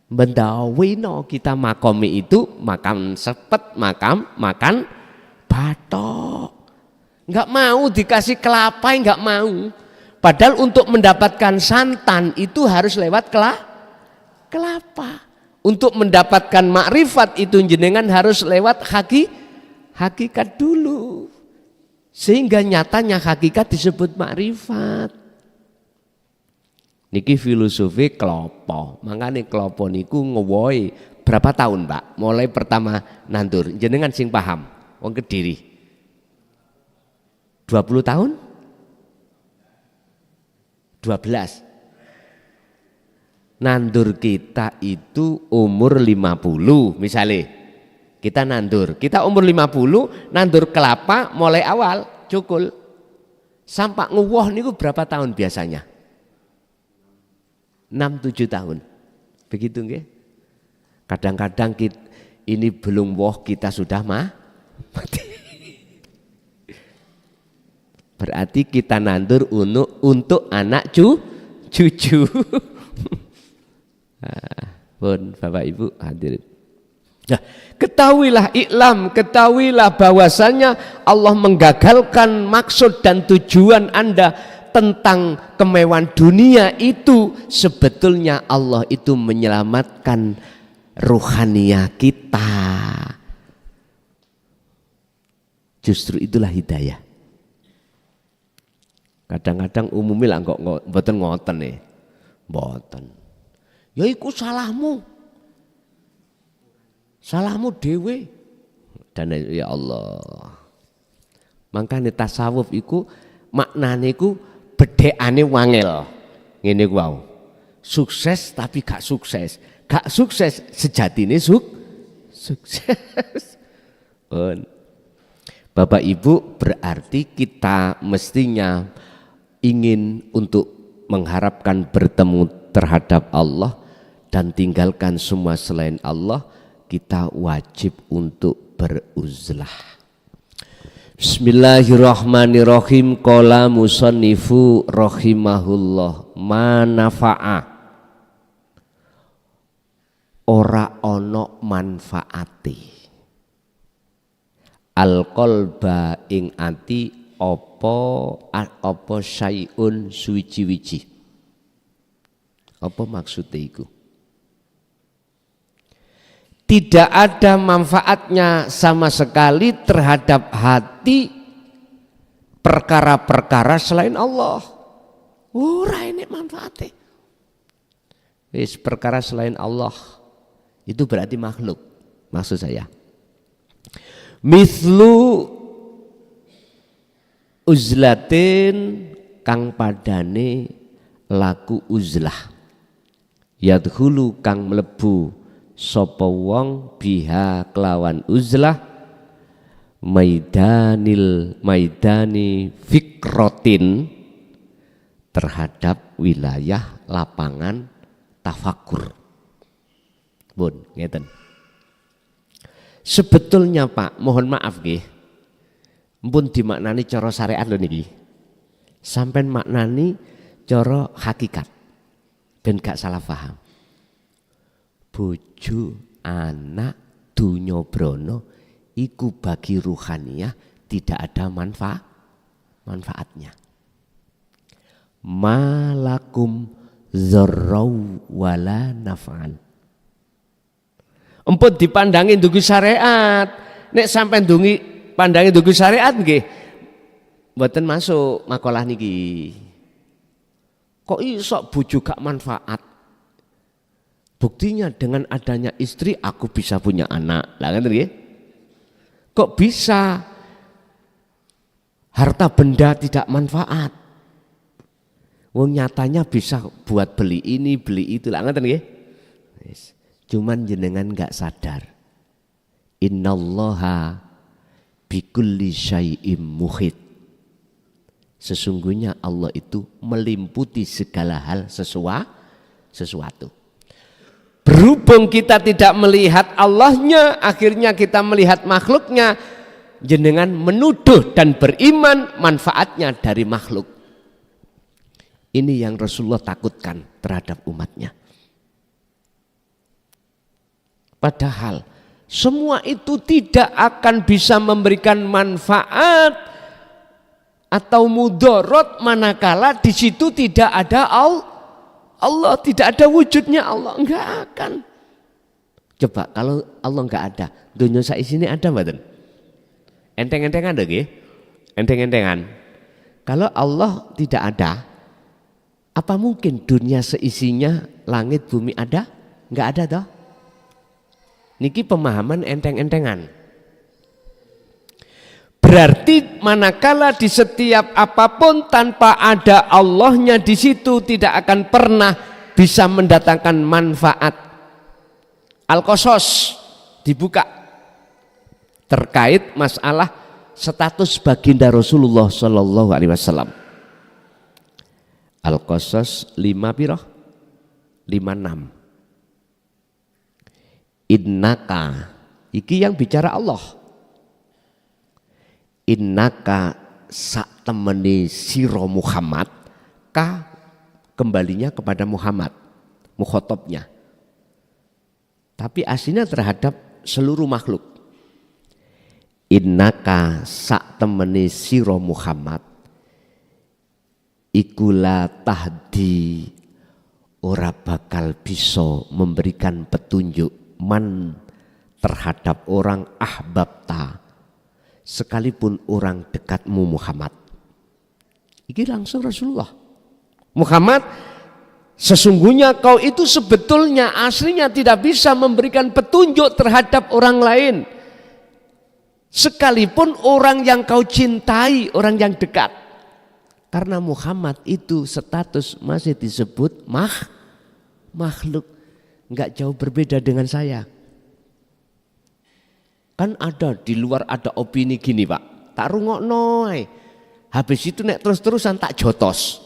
Bendawino kita makomi itu makan sepet, makan batok. Enggak mau dikasih kelapa, enggak mau. Padahal untuk mendapatkan santan itu harus lewat kelapa. Untuk mendapatkan makrifat itu jenengan harus lewat hakikat dulu. Sehingga nyatanya hakikat disebut makrifat. Niki filosofi klopo. Makanya klopo niku ngewoi berapa tahun Pak? Mulai pertama nandur. Jenengan sing paham. Wong Kediri. 20 tahun? 12. Nandur kita itu umur 50 misalnya. Kita nandur. Kita umur 50 nandur kelapa mulai awal cukul. Sampai nguwoh niku berapa tahun biasanya? 6-7 tahun. Begitu nggih? Kadang-kadang ini belum woh kita sudah mati. Berarti kita nandur untuk anak cucu. Pun Bapak Ibu hadirin. Nah, ketahuilah bahwasanya Allah menggagalkan maksud dan tujuan Anda tentang kemewahan dunia itu. Sebetulnya Allah itu menyelamatkan ruhania kita. Justru itulah hidayah. Kadang-kadang umumnya lah kok mboten ngoten nih. Mboten. Ya iku salahmu. Salahmu dewe. Dan ya Allah. Makanya tasawuf iku maknane iku bedhekane wangel. Ngene ku wae. Sukses tapi gak sukses. Gak sukses sejatine sukses. Bapak Ibu, berarti kita mestinya ingin untuk mengharapkan bertemu terhadap Allah dan tinggalkan semua selain Allah, kita wajib untuk beruzlah. Bismillahirrahmanirrahim. Qala musannifu rahimahullah manafa'a, ora ono manfaati al-qalba ing ati apa syai'un suwiji-wiji. Apa maksudnya itu? Tidak ada manfaatnya sama sekali terhadap hati perkara-perkara selain Allah. Ora ini manfaatnya. Wis perkara selain Allah itu berarti makhluk. Maksud saya. Mislu uzlatin kang padane laku uzlah. Yadkhulu kang mlebu sapa wong biha kelawan uzlah maidani fikrotin terhadap wilayah lapangan tafakur. Bun, ngeten. Sebetulnya Pak, mohon maaf nggih. Mpun dimaknani cara syariat lho niki. Sampai maknani cara hakikat. Ben gak salah paham. Bojo, anak, dunya brana iku bagi ruhaniyah tidak ada manfaatnya. Malakum dzarrau wala naf'an. Empun dipandangi ndugi syariat. Nek sampai pandangi ndugi syariat nggih mboten masuk makalah niki. Kok iso bojo gak manfaat? Buktinya dengan adanya istri aku bisa punya anak. Lah ngene nggih. Kok bisa harta benda tidak manfaat? Wong nyatanya bisa buat beli ini, beli itu. Lah ngene nggih. Cuman jenengan gak sadar. Innallaha bikulli syai'im muhit. Sesungguhnya Allah itu melimputi segala hal sesuatu. Berhubung kita tidak melihat Allahnya, akhirnya kita melihat makhluknya, jenengan menuduh dan beriman manfaatnya dari makhluk. Ini yang Rasulullah takutkan terhadap umatnya. Padahal semua itu tidak akan bisa memberikan manfaat atau mudorot manakala di situ tidak ada Allah, tidak ada wujudnya Allah, enggak akan. Coba kalau Allah enggak ada, dunia saisine ada mboten? Enteng-entengan lho nggih. Enteng-entengan. Kalau Allah tidak ada, apa mungkin dunia seisinya langit bumi ada? Enggak ada toh? Niki pemahaman enteng-entengan. Berarti manakala di setiap apapun tanpa ada Allahnya di situ tidak akan pernah bisa mendatangkan manfaat. Al-Qasas dibuka terkait masalah status baginda Rasulullah Shallallahu Alaihi Wasallam. Al-Qasas 5 piro? 56. Innaka, iki yang bicara Allah. Innaka sak temeni siro Muhammad, ka kembalinya kepada Muhammad, mukhotobnya. Tapi aslinya terhadap seluruh makhluk. Innaka sak temeni siro Muhammad, ikulah tahdi, ora bakal bisa memberikan petunjuk man terhadap orang ahbabta, sekalipun orang dekatmu Muhammad. Ini langsung Rasulullah. Muhammad, sesungguhnya kau itu sebetulnya aslinya tidak bisa memberikan petunjuk terhadap orang lain, sekalipun orang yang kau cintai, orang yang dekat. Karena Muhammad itu status masih disebut makhluk, nggak jauh berbeda dengan saya. Kan ada di luar ada opini gini Pak, tak rungokno ae. Habis itu nek terus-terusan tak jotos.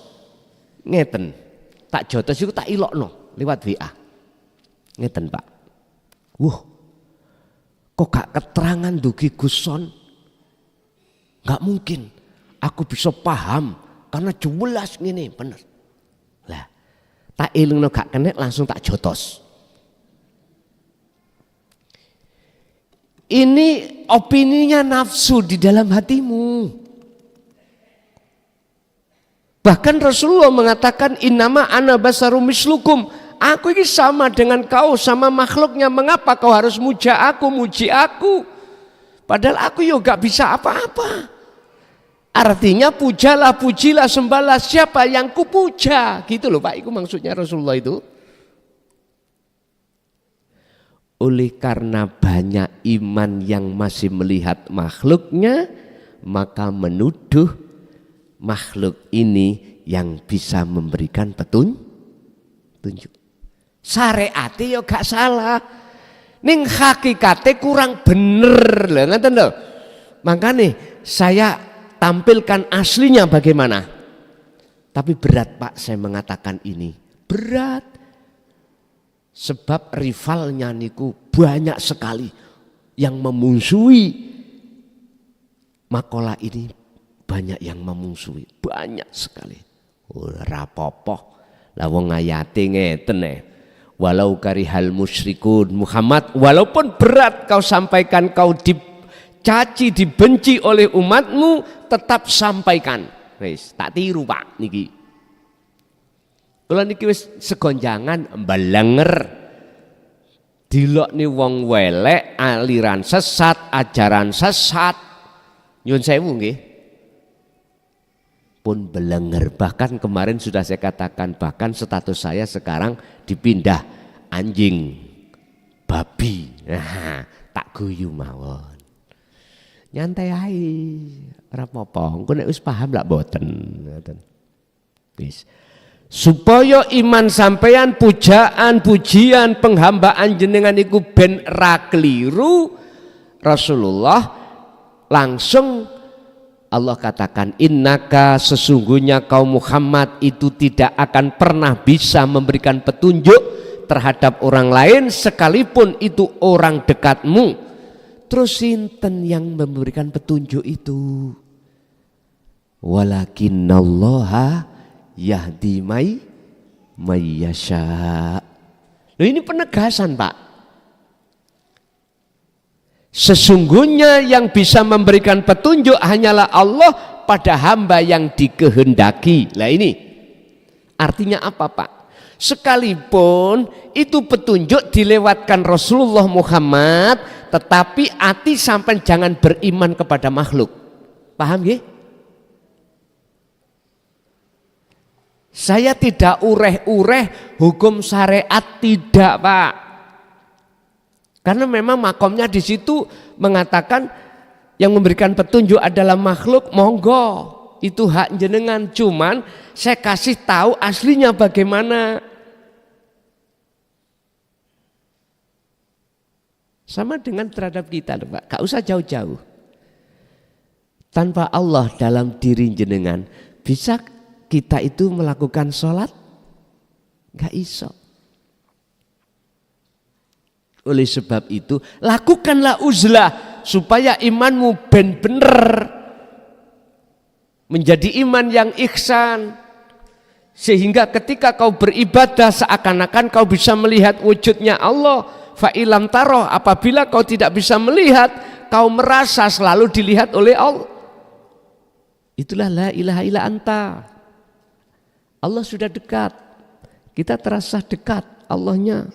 Ngeten. Tak jotos itu tak ilokno lewat WA. Ngeten Pak. Kok gak keterangan dugi Guson? Gak mungkin. Aku bisa paham karena jelas ngene bener. Lah, tak ilungno gak kena langsung tak jotos. Ini opininya nafsu di dalam hatimu. Bahkan Rasulullah mengatakan innama ana basarum mislukum. Aku ini sama dengan kau, sama makhluknya. Mengapa kau harus muji aku? Padahal aku juga gak bisa apa-apa. Artinya pujilah, sembahlah siapa yang kupuja. Gitu loh Pak, itu maksudnya Rasulullah itu. Oleh karena banyak iman yang masih melihat makhluknya, maka menuduh makhluk ini yang bisa memberikan petunjuk. Syariate yo gak salah, ning hakikate kurang bener lho, ngeten lho. Makanya saya tampilkan aslinya bagaimana. Tapi berat Pak saya mengatakan ini, berat. Sebab rivalnya niku banyak sekali yang memusuhi makalah ini, banyak yang memusuhi, banyak sekali. Ora apa-apa. Lah wong ayate ngeten walau karihal musyrikun Muhammad, walaupun berat kau sampaikan, kau dicaci, dibenci oleh umatmu, tetap sampaikan. Wis, tak tiru Pak niki. Kalau niki wis segonjangan mbalenger, dilokne wong welek, aliran sesat, ajaran sesat. Nyun sewu nggih. Pun belenger, bahkan kemarin sudah saya katakan, bahkan status saya sekarang dipindah anjing, babi. Nah, tak guyu mawon. Nyantai ae, ora apa-apa. Engko nek wis paham lak mboten, ngoten. Wis. Supaya iman sampeyan, pujaan, pujian, penghambaan jenengan iku ben ra kliru, Rasulullah langsung Allah katakan, innaka, sesungguhnya kaum Muhammad itu tidak akan pernah bisa memberikan petunjuk terhadap orang lain sekalipun itu orang dekatmu. Terus sinten yang memberikan petunjuk itu? Walakinnallaha yahdi may yasha. Loh, ini penegasan, Pak. Sesungguhnya yang bisa memberikan petunjuk hanyalah Allah pada hamba yang dikehendaki. Lah ini artinya apa, Pak? Sekalipun itu petunjuk dilewatkan Rasulullah Muhammad, tetapi hati sampai jangan beriman kepada makhluk. Paham ya? Saya tidak ureh-ureh hukum syariat, tidak, Pak. Karena memang makomnya di situ mengatakan yang memberikan petunjuk adalah makhluk, monggo, itu hak jenengan. Cuman saya kasih tahu aslinya bagaimana. Sama dengan terhadap kita, Pak. Gak usah jauh-jauh. Tanpa Allah dalam diri jenengan, bisa kita itu melakukan sholat? Gak iso. Oleh sebab itu, lakukanlah uzlah supaya imanmu bener menjadi iman yang ihsan, sehingga ketika kau beribadah seakan-akan kau bisa melihat wujudnya Allah. Fa'ilam taroh, apabila kau tidak bisa melihat, kau merasa selalu dilihat oleh Allah. Itulah la ilaha illa anta. Allah sudah dekat, kita terasa dekat Allahnya.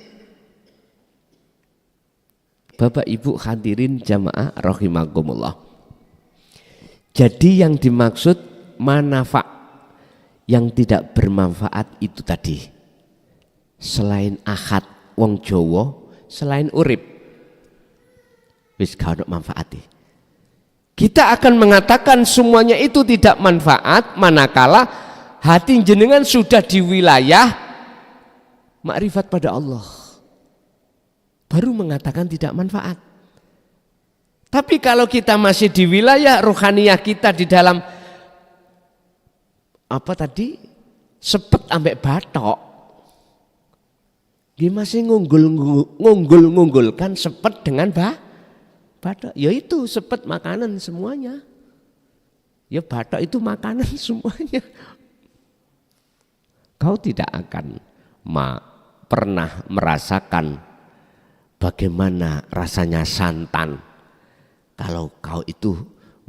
Bapak Ibu hadirin jamaah rahimakumullah. Jadi yang dimaksud manfaat yang tidak bermanfaat itu tadi, selain ahad wong Jawa, selain urip wis gak ono manfaate. Kita akan mengatakan semuanya itu tidak manfaat manakala hati jenengan sudah di wilayah makrifat pada Allah, baru mengatakan tidak manfaat. Tapi kalau kita masih di wilayah rohaniyah kita di dalam apa tadi, sepet ambek batok, dia masih ngunggulkan sepet dengan batok. Ya itu sepet makanan semuanya. Ya batok itu makanan semuanya. Kau tidak akan pernah merasakan bagaimana rasanya santan kalau kau itu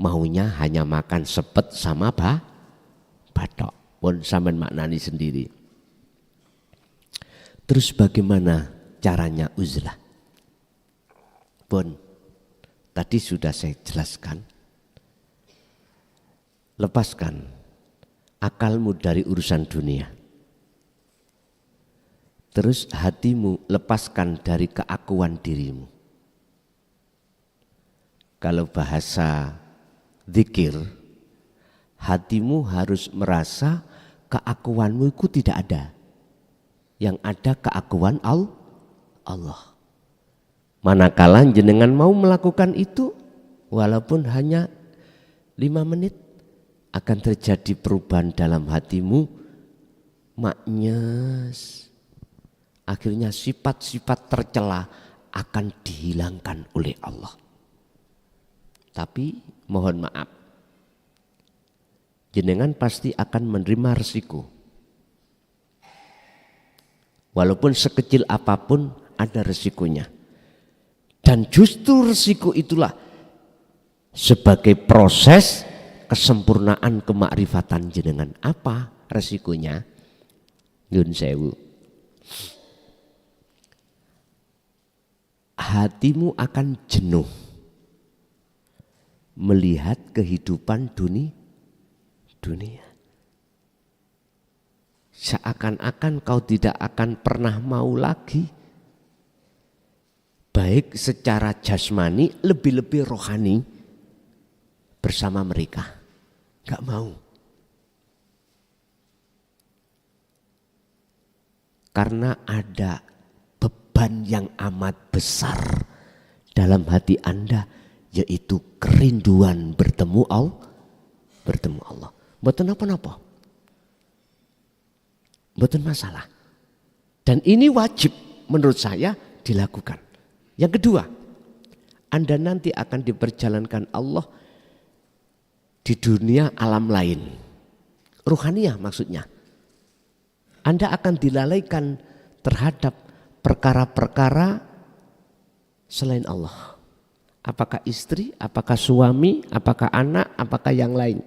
maunya hanya makan sepet sama batok. Pun sampean maknani sendiri. Terus bagaimana caranya uzlah? Pun tadi sudah saya jelaskan. Lepaskan akalmu dari urusan dunia. Terus hatimu lepaskan dari keakuan dirimu. Kalau bahasa zikir, hatimu harus merasa keakuanmu itu tidak ada. Yang ada keakuan Allah. Manakala jenengan mau melakukan itu, walaupun hanya 5 menit, akan terjadi perubahan dalam hatimu, maknyes. Akhirnya sifat-sifat tercela akan dihilangkan oleh Allah. Tapi mohon maaf, jenengan pasti akan menerima resiko. Walaupun sekecil apapun ada resikonya. Dan justru resiko itulah sebagai proses kesempurnaan kemakrifatan jenengan. Apa resikonya? Nyun sewu. Hatimu akan jenuh melihat kehidupan dunia. Seakan-akan kau tidak akan pernah mau lagi, baik secara jasmani, lebih-lebih rohani bersama mereka. Gak mau. Karena ada beban yang amat besar dalam hati Anda, yaitu kerinduan bertemu bertemu Allah. Mboten napa-napa. Mboten masalah. Dan ini wajib menurut saya dilakukan. Yang kedua, Anda nanti akan diperjalankan Allah di dunia alam lain. Ruhaniyah maksudnya. Anda akan dilalaikan terhadap perkara-perkara selain Allah. Apakah istri, apakah suami, apakah anak, apakah yang lain.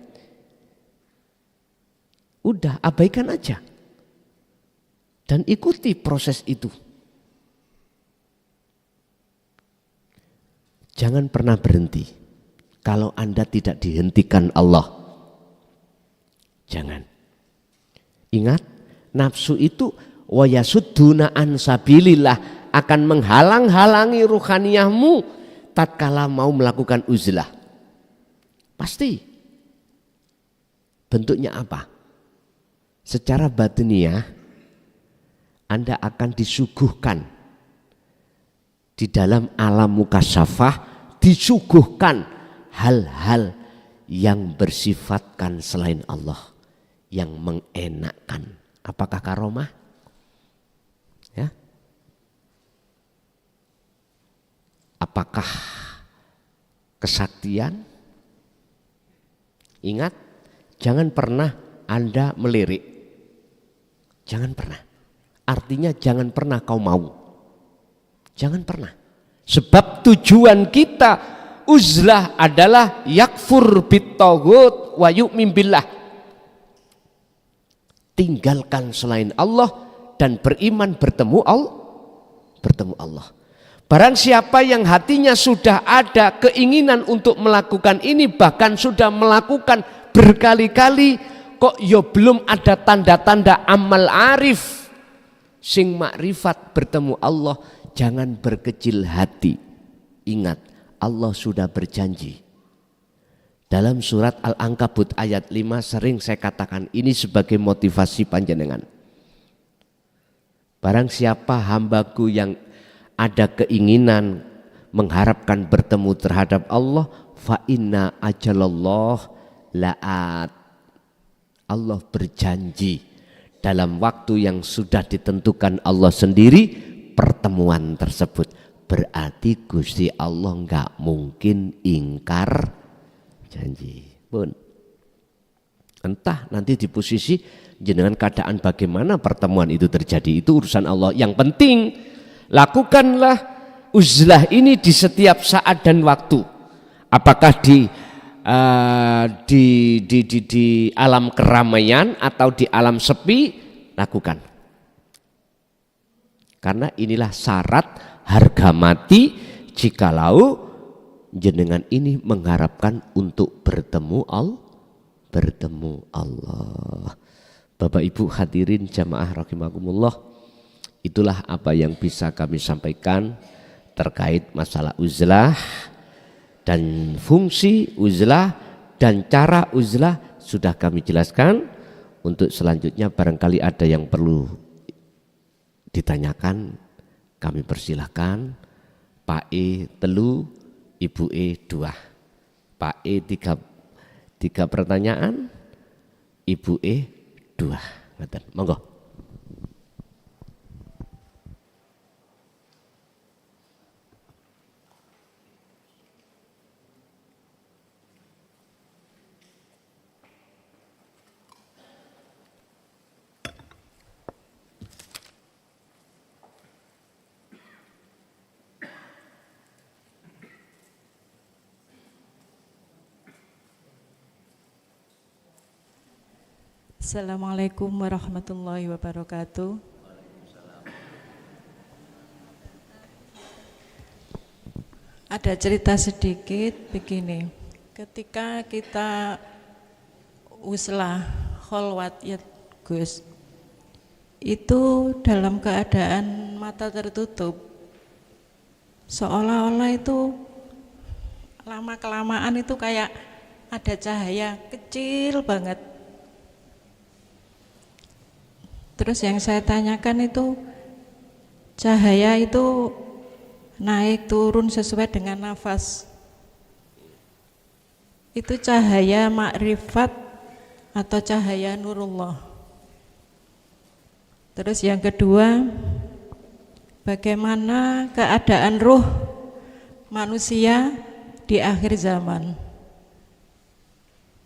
Udah abaikan aja. Dan ikuti proses itu. Jangan pernah berhenti. Kalau Anda tidak dihentikan Allah. Jangan. Ingat, nafsu itu wa yasudduna an sabilillah, akan menghalang-halangi ruhaniyahmu tatkala mau melakukan uzlah. Pasti. Bentuknya apa? Secara batiniah Anda akan disuguhkan di dalam alam mukasyafah, disuguhkan hal-hal yang bersifatkan selain Allah, yang mengenakkan. Apakah karomah? Ya. Apakah kesaktian? Ingat, jangan pernah Anda melirik. Jangan pernah. Artinya jangan pernah kau mau. Jangan pernah. Sebab tujuan kita uzlah adalah yakfur bit-taghut wa yu'min billah. Tinggalkan selain Allah dan beriman bertemu Allah. Barang siapa yang hatinya sudah ada keinginan untuk melakukan ini, bahkan sudah melakukan berkali-kali, kok ya belum ada tanda-tanda amal arif sing makrifat bertemu Allah, jangan berkecil hati. Ingat, Allah sudah berjanji. Dalam surat Al-Ankabut ayat 5 sering saya katakan ini sebagai motivasi panjenengan. Barang siapa hambaku yang ada keinginan mengharapkan bertemu terhadap Allah, fa inna ajalallah la'at. Allah berjanji dalam waktu yang sudah ditentukan Allah sendiri pertemuan tersebut. Berarti Gusti Allah enggak mungkin ingkar janji pun. Entah nanti di posisi jenengan keadaan bagaimana pertemuan itu terjadi, itu urusan Allah. Yang penting lakukanlah uzlah ini di setiap saat dan waktu. Apakah di alam keramaian atau di alam sepi, lakukan. Karena inilah syarat harga mati jikalau jenengan ini mengharapkan untuk bertemu Allah. Bapak Ibu hadirin jamaah rahimakumullah, itulah apa yang bisa kami sampaikan terkait masalah uzlah, dan fungsi uzlah dan cara uzlah sudah kami jelaskan. Untuk selanjutnya barangkali ada yang perlu ditanyakan, kami persilahkan. Pak E telu, Ibu E 2. Pak E 3 pertanyaan, Ibu E 2. Monggo. Assalamualaikum warahmatullahi wabarakatuh. Ada cerita sedikit begini. Ketika kita uzlah kholwat ya Gus, itu dalam keadaan mata tertutup, seolah-olah itu lama-kelamaan itu kayak ada cahaya kecil banget. Terus yang saya tanyakan itu cahaya itu naik turun sesuai dengan nafas. itu cahaya makrifat atau cahaya nurullah. Terus yang kedua, bagaimana keadaan ruh manusia di akhir zaman?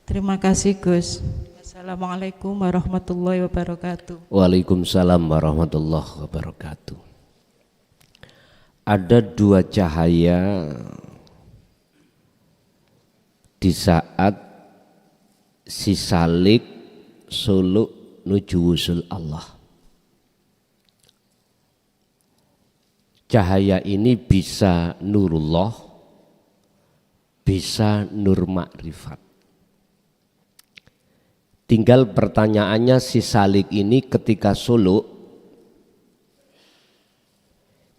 Terima kasih Gus. Assalamualaikum warahmatullahi wabarakatuh. Waalaikumsalam warahmatullahi wabarakatuh. Ada dua cahaya di saat si salik suluk nuju wusul Allah. Cahaya ini bisa nurullah, bisa nur makrifat. Tinggal pertanyaannya, si salik ini ketika suluk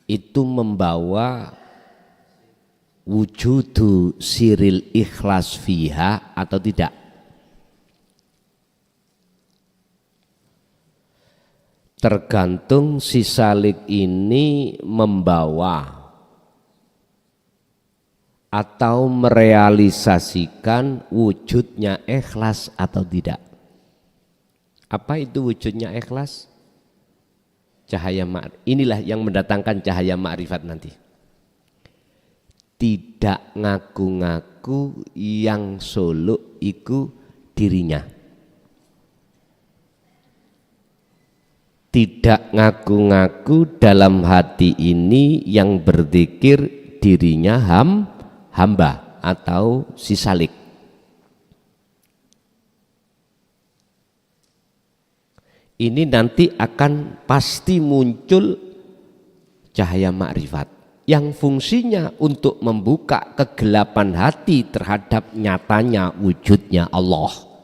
itu membawa wujudu siril ikhlas fiha atau tidak. Tergantung si salik ini membawa atau merealisasikan wujudnya ikhlas atau tidak. Apa itu wujudnya ikhlas? Cahaya ma'rifat. Inilah yang mendatangkan cahaya ma'rifat nanti. Tidak ngaku-ngaku yang suluk iku dirinya. Tidak ngaku-ngaku dalam hati ini yang berzikir dirinya hamba atau si salik. Ini nanti akan pasti muncul cahaya makrifat yang fungsinya untuk membuka kegelapan hati terhadap nyatanya wujudnya Allah.